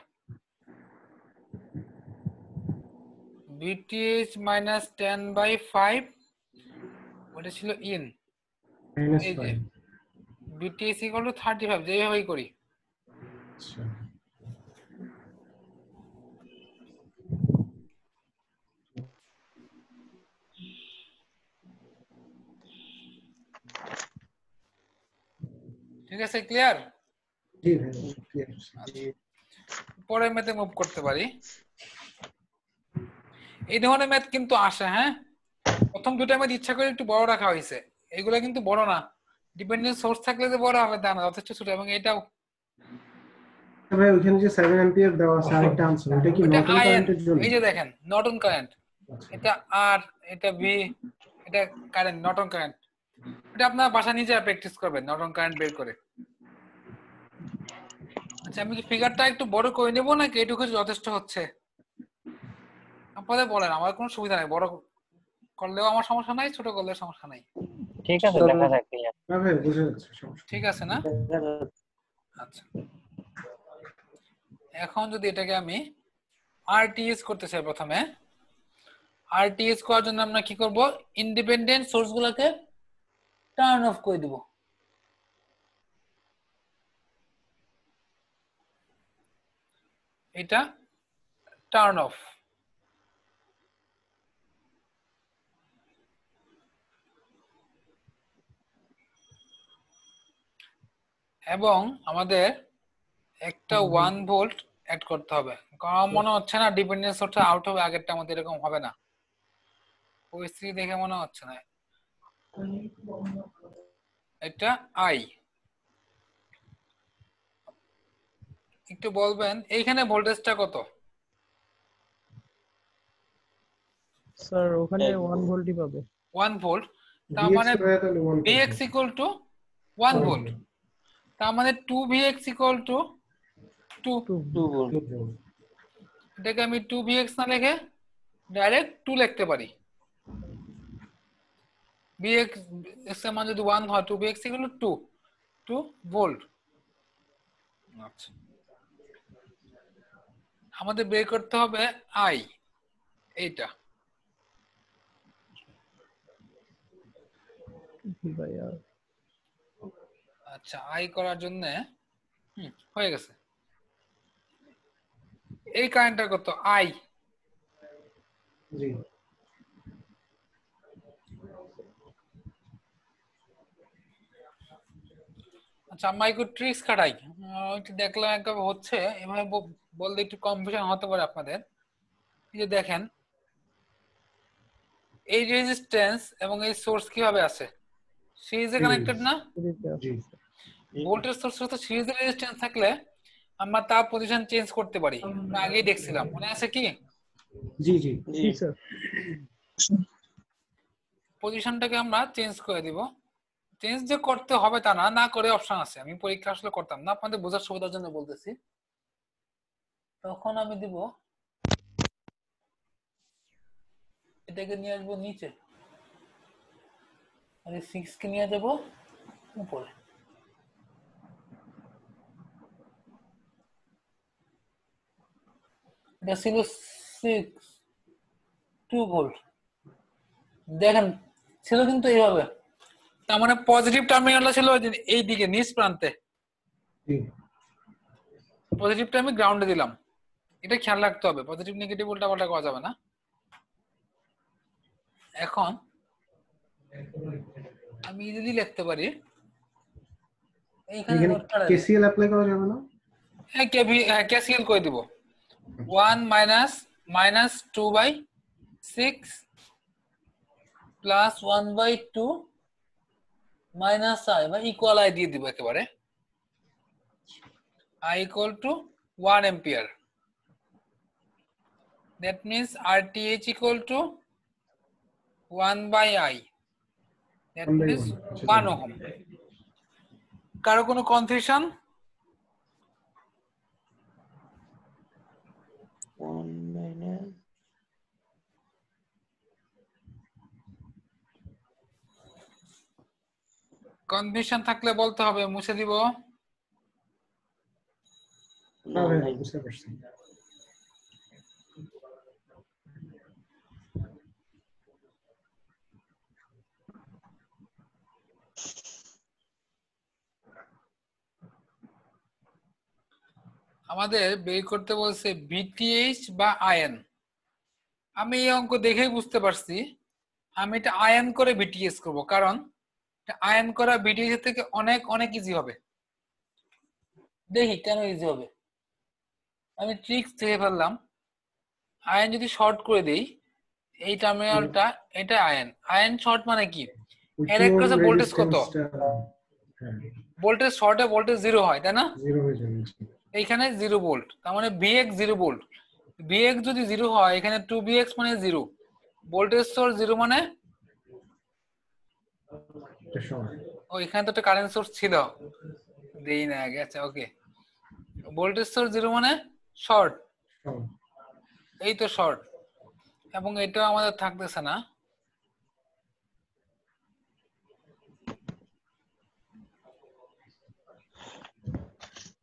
VTH minus 10/5 ওটা ছিল ইন মাইনাস এই যে 5। VTH equal to 35 যেভাবেই করি। আচ্ছা ঠিক আছে, ক্লিয়ার? জি ভাই ক্লিয়ার। পরের ম্যাথে মুভ করতে পারি। এই ধরনের ম্যাথ কিন্তু আসে, হ্যাঁ। প্রথম দুটো ম্যাথ ইচ্ছা করে একটু বড় রাখা হয়েছে, এগুলো কিন্তু বড় না। ডিপেন্ডেন্ট সোর্স থাকলে যে বড় হবে তা না, যথেষ্ট ছোট। এবং এটাও ভাই ওখানে যে 7 অ্যাম্পিয়ার দেওয়া আছে আরেকটা আনসার, ওটা কি ওটা নর্টন আই এন, কারেন্টের জন্য? এই যে দেখেন নর্টন কারেন্ট, এটা আর এটা ভি, এটা কারেন্ট নর্টন কারেন্ট। এটা আপনার বাসা নিজে প্র্যাকটিস করবেন নর্টন কারেন্ট বের করে। আচ্ছা আমি কি ফিগারটা একটু বড় করে নেব নাকি এটুকু যথেষ্ট হচ্ছে? আপনাদের বলেন, আমার কোনো সুবিধা নেই, বড় করলেও আমার সমস্যা নাই, ছোট করলেও সমস্যা নাই। ঠিক আছে, দেখা যাক। না ভাই বুঝে যাচ্ছে সমস্যা। ঠিক আছে না? আচ্ছা এখন যদি এটাকে আমি আরটিএস করতে চাই, প্রথমে আরটিএস করার জন্য আমরা কি করব, ইন্ডিপেন্ডেন্ট সোর্স গুলোকে টার্ন অফ করে দিব। এটা টার্ন অফ। এবং আমাদের একটা 1 ভোল্ট অ্যাড করতে হবে, কারণ মনে হচ্ছে না ডিপেন্ডেন্ট সোর্সটা আউট হবে, আগেরটা মতো এরকম হবে না, পরিস্থিতি দেখে মনে হচ্ছে না। এটা আই, একটু বলবেন এইখানে ভোল্টেজটা কত? স্যার ওখানে 1 ভোল্টই পাবে। 1 ভোল্ট, তার VX মানে ভাই তাহলে 1 Vx equal to 1 ভোল্ট, তার মানে 2Vx equal to 2 ভোল্ট। এটাকে আমি 2Vx না লিখে ডাইরেক্ট 2 লিখতে পারি। Vx এর মান যদি 1 হয় 2Vx equal to 2 ভোল্ট। আচ্ছা আমাদের বের করতে হবে আই, এইটা ভাইয়া আচ্ছা আই করার জন্য হয়ে গেছে। এই কারেন্টটা কত? আই। জি আচ্ছা আমরা একটু ট্রিক্স খাটাই, একটু দেখলাম একভাবে হচ্ছে, এভাবে বললে একটু কনফিউশন হতে পারে আপনাদের। এই যে দেখেন এই রেজিস্ট্যান্স এবং এই সোর্স কিভাবে আছে, সিরিজে কানেক্টেড না? জি ভোল্টেজ সোর্সের সাথে সিরিজে রেজিস্ট্যান্স থাকলে আমরা তার পজিশন চেঞ্জ করতে পারি, আমরা আগেই দেখছিলাম, মনে আছে কি? জি জি জি স্যার। পজিশনটাকে আমরা চেঞ্জ করে দিব। চেঞ্জ যে করতে হবে তা না, না করে অপশন আছে, আমি পরীক্ষা আসলে করতাম না, আপনাদের বোঝার সুবিধার জন্য বলতেছি। তখন আমি দিব এটাকে নিয়ে আসবো নিচে, আর 6 কে নিয়ে যাব উপরে। এটা ছিল 2 ভোল্ট, দেখেন ছিল কিন্তু এইভাবে, তার মানে পজিটিভ টার্মিনালটা ছিল এই দিকে নিচ প্রান্তে, জি পজিটিভটা আমি গ্রাউন্ডে দিলাম। এটা খেয়াল রাখতে হবে, পজিটিভ নেগেটিভ উল্টাপাল্টা করা যাবে না। এখন আমি ইজিলি লিখতে পারি এইখানে এখানে নোট করে কেসিএল অ্যাপ্লাই করা যাবে না? হ্যাঁ ক্যাসিএল করে দিব। 1 মাইনাস 2/6 প্লাস 1/2 মাইনাস আই বা ইকুয়াল আই দিয়ে দিব একেবারে, I equal to 1 ampere. That means RTH equal to 1/I. That 1 by means 1 1 ohm. কারো কোনো কনফিউশন? কনফিউশন থাকলে বলতে হবে, মুছে দিব। না ভাই বুঝতে পারছি। আমাদের বের করতে বলছে ভিটিএইচ বা আয়ন। আমি এই অঙ্ক দেখেই বুঝতে পারছি আমি এটা আয়ন করে ভিটিএইচ করব, কারণ আয়ন করা ভিটিএইচ থেকে অনেক অনেক ইজি হবে। দেখি কেন ইজি হবে। আমি ট্রিক্স থেকে ফেললাম, আয়ন যদি শর্ট করে দেই এই টার্মিনালটা, এটা আয়ন। আয়ন শর্ট মানে কি, এর এক ক্রসে ভোল্টেজ কত, ভোল্টেজ শর্টে ভোল্টেজ 0 হয় তাই না, 0 হয়ে যাবে। এইখানে 0 ভোল্ট, তার মানে ভিএক্স 0 ভোল্ট। ভিএক্স যদি 0 হয় এখানে 2ভিএক্স মানে 0, ভোল্টেজ সোর্স 0 মানে এটা শর্ট। ও এখানে তো একটা কারেন্ট সোর্স ছিল, দেই না আগে। আচ্ছা ওকে, ভোল্টেজ সোর্স 0 মানে শর্ট, এই তো শর্ট। এবং এটা আমাদের থাকতেছে না,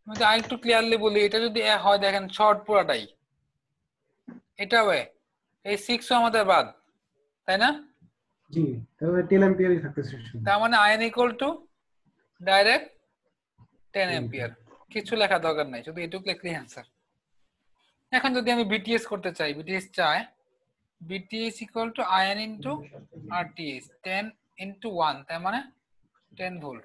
আমি তো আরেকটু ক্লিয়ারলি বলি, এটা যদি হয় দেখেন শর্ট পুরাটাই, এটা ওয়ে এই 6 আমাদের বাদ, তাই না? জি, তাহলে 10 অ্যাম্পিয়ারই থাকতেছে। তার মানে ion equal to direct 10 ampere, কিছু লেখা দরকার নাই, শুধু এটুকু লিখলেই অ্যান্সার। এখন যদি আমি বিটিএস করতে চাই, বিটিএস চাই বিটিএস ইকুয়াল টু আয়ন ইনটু আরটিএস 10 ইনটু 1, তার মানে 10 ভোল্ট।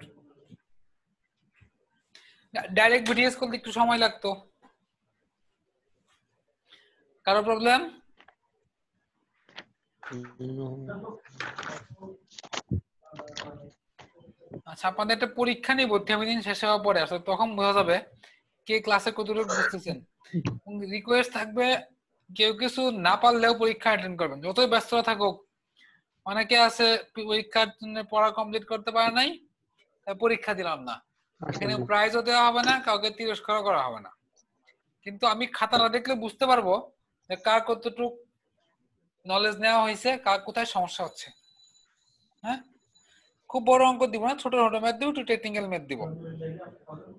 ডাইরেক্ট বিটিএস করতে একটু সময় লাগতো, কারো প্রবলেম? আচ্ছা আপনাদের একটা পরীক্ষা নিব থেভেনিন শেষ হওয়ার পরে, আসলে তখন বোঝা যাবে কে ক্লাসে কতটুকু বুঝতেছেন। রিকোয়েস্ট থাকবে কেউ কিছু না পারলেও পরীক্ষা অ্যাটেন্ড করবেন, যতই ব্যস্ততা থাকুক। অনেকে আছে পরীক্ষার জন্য পড়া কমপ্লিট করতে পারে নাই, তাই পরীক্ষা দিলাম না, এখানে প্রাইজও দেওয়া হবে না, কাউকে তিরস্কারও করা হবে না। কিন্তু আমি খাতাটা দেখলে বুঝতে পারবো যে কার কতটুকু নলেজ নেওয়া হয়েছে, কার কোথায় সমস্যা হচ্ছে। হ্যাঁ, খুব বড় অঙ্ক দিব না, ছোট ছোট ম্যাথ দিব, একটু টেকনিক্যাল ম্যাথ দিব।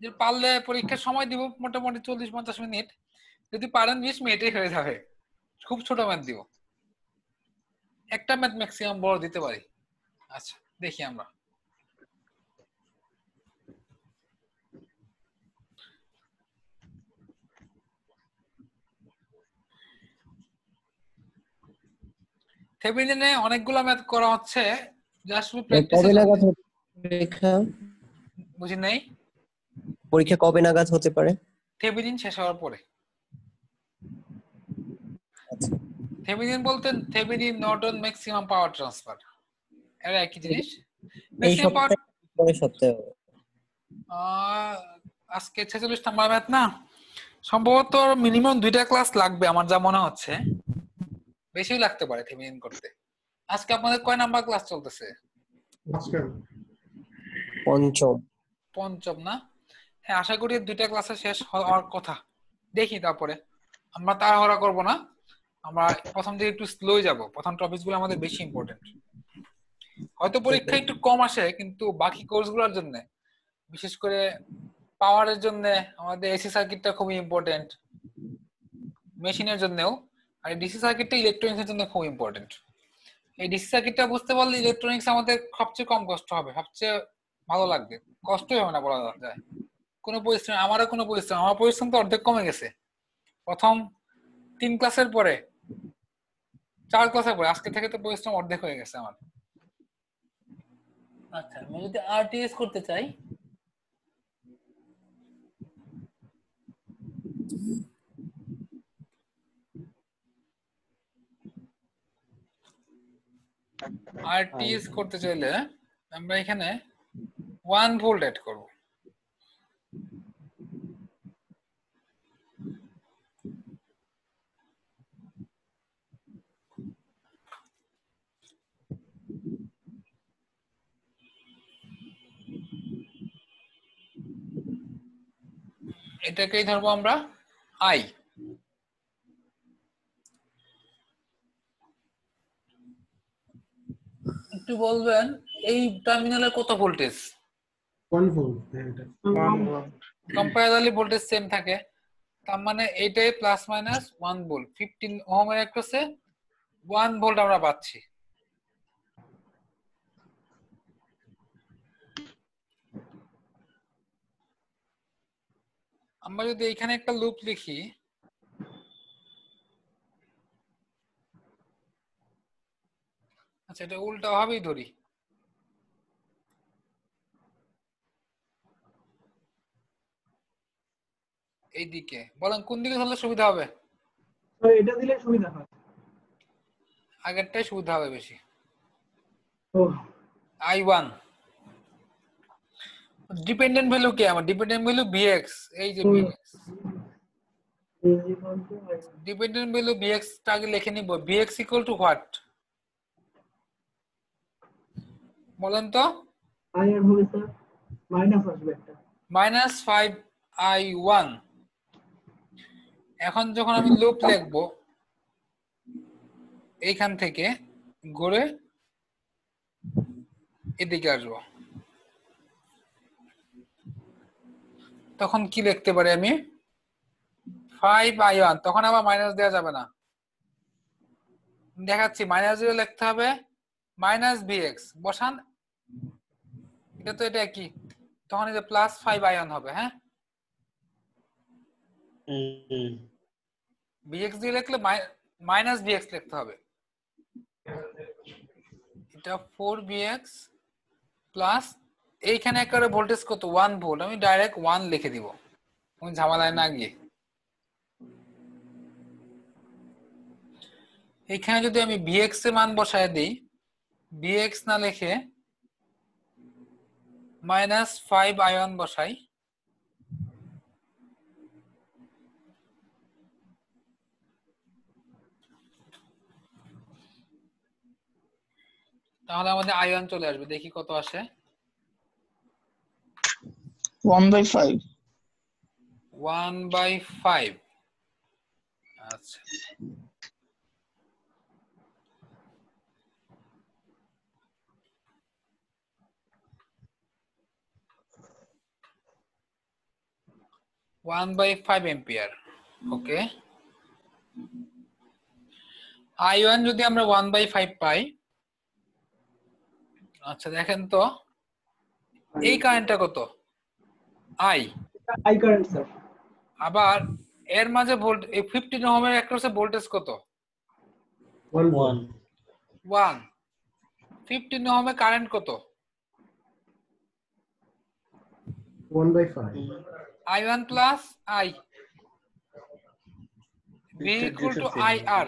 যে পারলে পরীক্ষার সময় দিব মোটামুটি 40-50 মিনিট, যদি পারেন 20 মিনিটেই হয়ে যাবে। খুব ছোট ম্যাথ দিব, একটা ম্যাথ ম্যাক্সিমাম বড় দিতে পারি। আচ্ছা দেখি আমরা, থেভেনিনে অনেকগুলো ম্যাথ করা হচ্ছে, জাস্ট কবে নাগাদ পরীক্ষা? বুঝি নাই, পরীক্ষা কবে নাগাদ হতে পারে? থেভেনিন শেষ হওয়ার পরে। থেভেনিন বলতে Thevenin Norton maximum power transfer, এর একই জিনিস। এই সপ্তাহে পরের সপ্তাহে আজকে 46 নাম্বার ম্যাথ না, সম্ভবত মিনিমাম 2টা ক্লাস লাগবে আমার যা মনে হচ্ছে, বেশি লাগতে পারে থেভেনিন করতে। আজকে আপনাদের কয় নাম্বার ক্লাস চলতেছে? পঞ্চম না? হ্যাঁ আশা করি 2টা ক্লাসে শেষ হওয়ার কথা। দেখি তারপরে, আমরা তাড়াহুড়া করব না, আমরা প্রথম দিকে একটু স্লো যাব, প্রথম টপিকগুলো আমাদের বেশি ইম্পর্টেন্ট। হয়তো পরীক্ষা একটু কম আসে, কিন্তু বাকি কোর্সগুলোর জন্য, বিশেষ করে পাওয়ারের জন্য আমাদের এসি সার্কিটটা খুবই ইম্পর্টেন্ট, মেশিনের জন্যও। আর ডিসি সার্কিটটা ইলেকট্রনিক্সের জন্য খুব ইম্পর্টেন্ট। এই ডিসি সার্কিটটা বুঝতে পারলে ইলেকট্রনিক্স আমাদের সবচেয়ে কম কষ্ট হবে, সবচেয়ে ভালো লাগবে, কষ্টই হবে না বলা যায়। কোনো পরিশ্রম, আমারও কোনো পরিশ্রম, আমার পরিশ্রম তো অর্ধেক কমে গেছে প্রথম 3 ক্লাসের পরে, 4 ক্লাসের পরে, আজকে থেকে তো পরিশ্রম অর্ধেক হয়ে গেছে আমার। আচ্ছা আমি যদি আরটিএস করতে চাই, আরটিএস করতে চাইলে আমরা এখানে 1 ভোল্ট অ্যাড করব। এটাকেই ধরবো আমরা আই। একটু বলবেন এই টার্মিনালে কত ভোল্টেজ? 1 ভোল্ট। কম্পারেবলি ভোল্টেজ সেম থাকে, তার মানে এইটাই প্লাস মাইনাস 1 ভোল্ট, 15 ওহমের অ্যাক্রসে 1 ভোল্ট আমরা পাচ্ছি। আমরা যদি এখানে একটা লুপ লিখি, আচ্ছা এটা উল্টা ভাবেই ধরি, এইদিকে বলেন কোন দিকে ধরলে সুবিধা হবে? এটা দিলে সুবিধা হয়। আগেরটাই সুবিধা হবে বেশি। ও I1 ডিপেন্ডেন্ট ভ্যালু কি? আমার ডিপেন্ডেন্ট ভ্যালু Vx, এই যে Vx ডিপেন্ডেন্ট ভ্যালু Vx টা আগে লিখে নিব। Vx ইকুয়াল টু হোয়াট বলেন তো? আই এর হবে স্যার মাইনাস আসবে একটা, -5I1। এখন যখন আমি লুপ লিখব, এইখান থেকে ঘুরে এদিকে আসবো, তখন কি লিখতে পারি আমি? 5I1, তখন আবার মাইনাস দেওয়া যাবে না, দেখাচ্ছি মাইনাস 0 লিখতে হবে, -Vx বসান, এটা তো এটা কি, তখন এই যে +5I1 হবে। হ্যাঁ, Vx দিয়ে লিখলে -Vx লিখতে হবে, এটা 4Vx প্লাস এইখানে একেবারে ভোল্টেজ কত 1 ভোল্ট, আমি ডাইরেক্ট 1 লিখে দিব, আমি ঝামেলায় না গিয়ে। এখানে যদি আমি Vx এর মান বসায় দিই, Vx না লিখে -5I1 বসাই, তাহলে আমাদের I1 চলে আসবে। দেখি কত আসে। 1/5 1/5। আচ্ছা, এম্পিয়ার। ওকে, I1 যদি আমরা 1/5 পাই, আচ্ছা দেখেন তো এই কারেন্টটা কত? I current sir. আবার এর মাঝে ভোল্ট, এই 15 ওহমের অ্যাক্রসে ভোল্টেজ কত? 1। 15 ওহমে কারেন্ট কত? 1/5 I1 plus I, V equal to IR।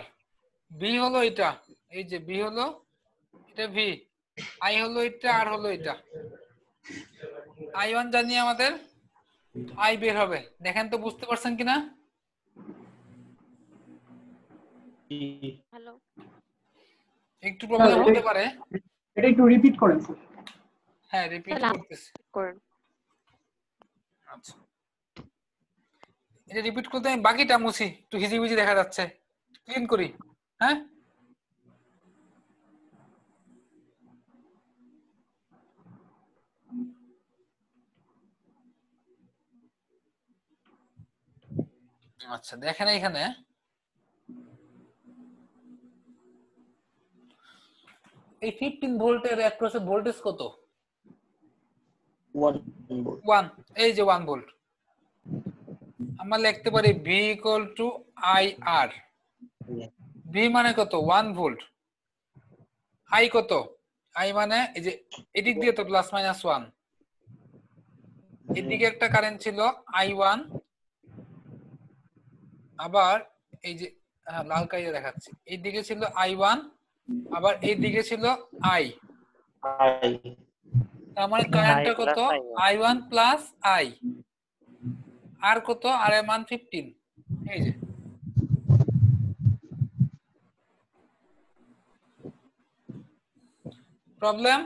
V হলো এটা, এই যে V হলো এটা, V I হলো এটা, R হলো এটা। I1 জানি আমাদের, I বের হবে। দেখেন তো বুঝতে পারছেন কিনা? হ্যালো, একটু প্রবলেম হতে পারে। এটা একটু রিপিট করেন স্যার। হ্যাঁ রিপিট করতেছি। করেন। আচ্ছা, এটা রিপিট করতে আমি বাকিটা মুছি, একটু হিজিবিজি দেখা যাচ্ছে, ক্লিন করি। হ্যাঁ, আচ্ছা দেখেন এখানে এই 15 ভোল্টের অ্যাক্রসে ভোল্টেজ কত? 1। এই যে 1 ভোল্ট। আমরা লিখতে পারি V equal to IR। V মানে কত? 1 ভোল্ট। I কত? I মানে এই যে এদিক দিয়ে তো +-1, এদিকে একটা কারেন্ট ছিল I1, আবার এই যে লাল কাইয়ে দেখাচ্ছি, এইদিকে ছিল I1, আবার এইদিকে ছিল I। তার মানে কারেন্টটা কত? I1 plus I। আর কত? আর এর মান 15। এই যে প্রবলেম।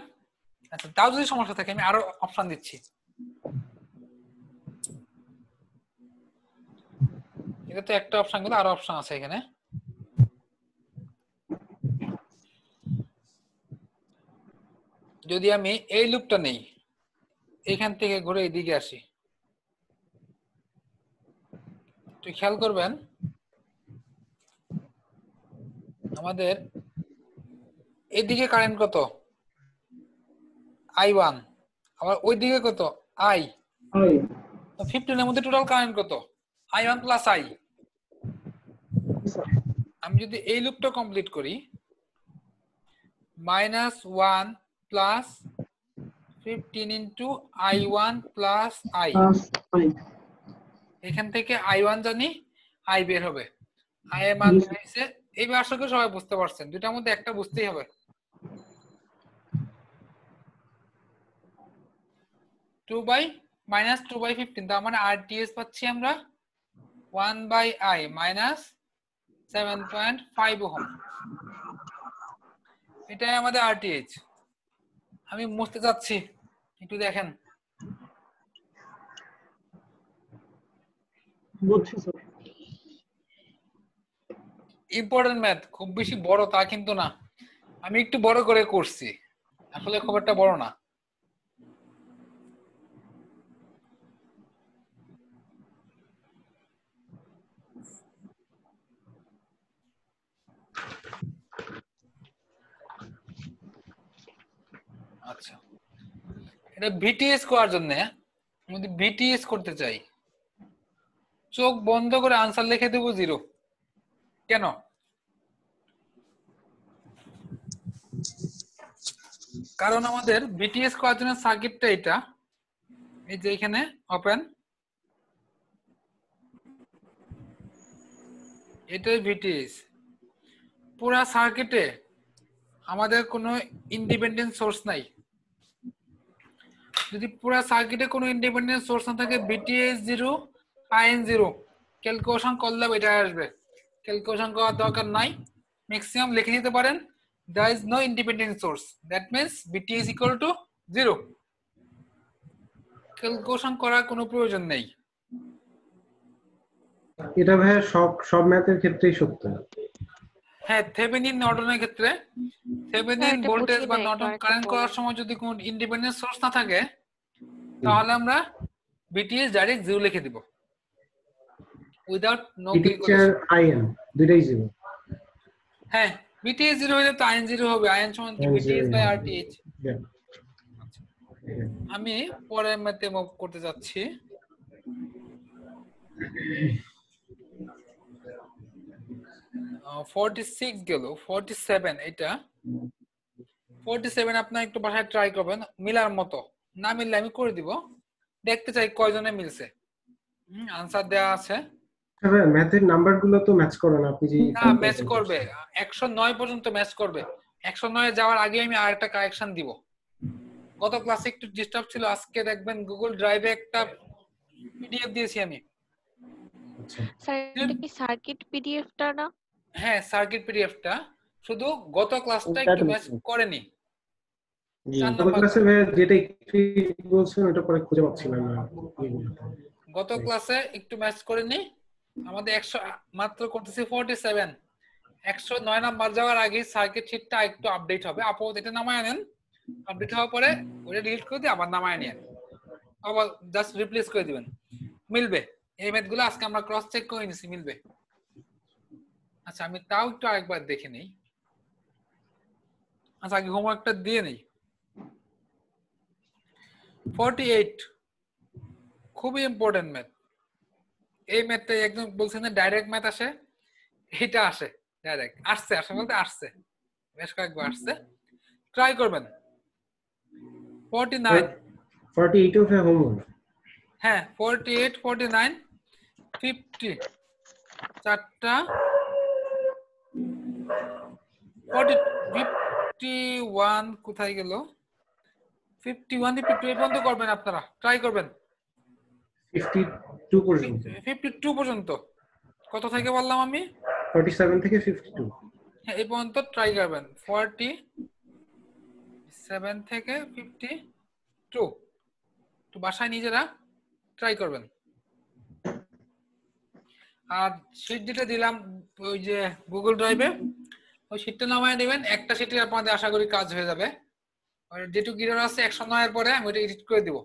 আচ্ছা, তাও যদি সমস্যা থাকে আমি আরো অপশন দিচ্ছি। এটা তো একটা অপশন গেল, আরো অপশন আছে এখানে। যদি আমি এই লুপটা নেই, এখান থেকে ঘুরে এইদিকে আসি, একটু খেয়াল করবেন আমাদের এদিকে কারেন্ট কত I1 আবার ওইদিকে কত I তো 15 এর মধ্যে টোটাল কারেন্ট কত I1 প্লাস I আমি যদি এই লুপটা কমপ্লিট করি -1 plus 15 into I1 plus I এখান থেকে I1 জানি I বের হবে I এর মান হইছে এইবার আশা করি সবাই বুঝতে পারছেন দুটার মধ্যে একটা বুঝতেই হবে 2/-2/15 তার মানে RTH পাচ্ছি আমরা 1/I মাইনাস 7.5 ওহম এটাই আমাদের RTH আমি মুছতে যাচ্ছি একটু দেখেন বুঝছি স্যার ইম্পর্টেন্ট ম্যাথ খুব বেশি বড় তা কিন্তু না আমি একটু বড় করে করছি আসলে খুব একটা বড় না আচ্ছা এটা ভিটিএস করার জন্য আমি ভিটিএস করতে চাই চোখ বন্ধ করে আনসার লিখে দেব 0 কেন কারণ আমাদের ভিটিএস করার জন্য সার্কিটটা এটা এই যে এখানে ওপেন এটাই ভিটিএস পুরো সার্কিটে আমাদের কোনো ইন্ডিপেন্ডেন্ট সোর্স নাই যদি পুরো সার্কিটে কোনো ইন্ডিপেন্ডেন্ট সোর্স না থাকে ভিটিএস 0 আইএন 0 ক্যালকুলেশন করলে এটা আসবে ক্যালকুলেশন করার দরকার নাই ম্যাক্সিমাম লিখে নিতে পারেন there is no independent source that means VTS equal to 0 calculation করার কোনো প্রয়োজন নেই এটা ভাই সব ম্যাথের ক্ষেত্রেই সত্য হ্যাঁ থেভেনিন নর্টনের ক্ষেত্রে থেভেনিন ভোল্টেজ বা নর্টন কারেন্ট করার সময় যদি কোনো ইন্ডিপেন্ডেন্ট সোর্স না থাকে তাহলে আমরা VTS ডাইরেক্ট 0 লিখে দিব উইদাউট নো ক্যালকুলেশন আইএন দুইটাই 0 হ্যাঁ VTS 0 হলে তো আইএন 0 হবে আইএন সমান কি VTS বাই RTH আমি পরের ম্যাথে মুভ করতে যাচ্ছি আহ 46 গেল 47 এটা 47 আপনারা একটু বাসায় ট্রাই করবেন মিলার মতো না মিললে আমি করে দিব দেখতে চাই কয়জনে মিলছে আনসার দেয়া আছে তবে ম্যাথের নাম্বারগুলো তো ম্যাচ করে না আপনি যে না ম্যাচ করবে 109 পর্যন্ত ম্যাচ করবে 109 যাওয়ার আগে আমি আরেকটা কারেকশন দিব গত ক্লাসে একটু ডিস্টার্ব ছিল আজকে দেখবেন গুগল ড্রাইভে একটা পিডিএফ দিয়েছি আমি স্যার এটা কি সার্কিট পিডিএফটা না হ্যাঁ সার্কিট পিডিএফটা শুধু গত ক্লাসটা একটু ম্যাচ করেনি গত ক্লাসে যেটা বলছেন ওটা পরে খুঁজে পাচ্ছিলাম না গত ক্লাসে একটু ম্যাচ করেনি আমাদের 100 মাত্র করতেছি 47 109 নাম্বার যাওয়ার আগে সার্কিট শীটটা একটু আপডেট হবে আপাতত এটা নামায় নেন আপডেট হওয়ার পরে ওটা ডিলিট করে দিয়ে আবার নামায় নিন আবার জাস্ট রিপ্লেস করে দিবেন মিলবে এই ম্যাথগুলো আজকে আমরা ক্রস চেক করে নিছি মিলবে আচ্ছা আমি তাও একটু আরেকবার দেখে নেই আচ্ছা আগে হোমওয়ার্কটা দিয়ে নেই 48 খুবই ইম্পর্টেন্ট ম্যাথ এই ম্যাথটা একদম বলছেন না ডাইরেক্ট ম্যাথ আসে এটা আসে ডাইরেক্ট আসছে আসলে বলতে আসছে বেশ কয়েকবার আসছে ট্রাই করবেন 49 48 এর হোমওয়ার্ক হ্যাঁ 48 49 50 চারটা 51 কোথায় গেল 51 52 পর্যন্ত করবেন আপনারা ট্রাই করবেন 52 পর্যন্ত 52 পর্যন্ত কত থেকে বললাম আমি 47 থেকে 52 হ্যাঁ এই পর্যন্ত ট্রাই করবেন 47 থেকে 52 তো বাসায় নিজেরা ট্রাই করবেন আর শীট যেটা দিলাম ওই যে গুগল ড্রাইভে ওই শীটটা নামায় নেবেন একটা শীটে আপনাদের আশা করি কাজ হয়ে যাবে আর যেটুকু এরর আছে 109 এর পরে আমি ওটা এডিট করে দিব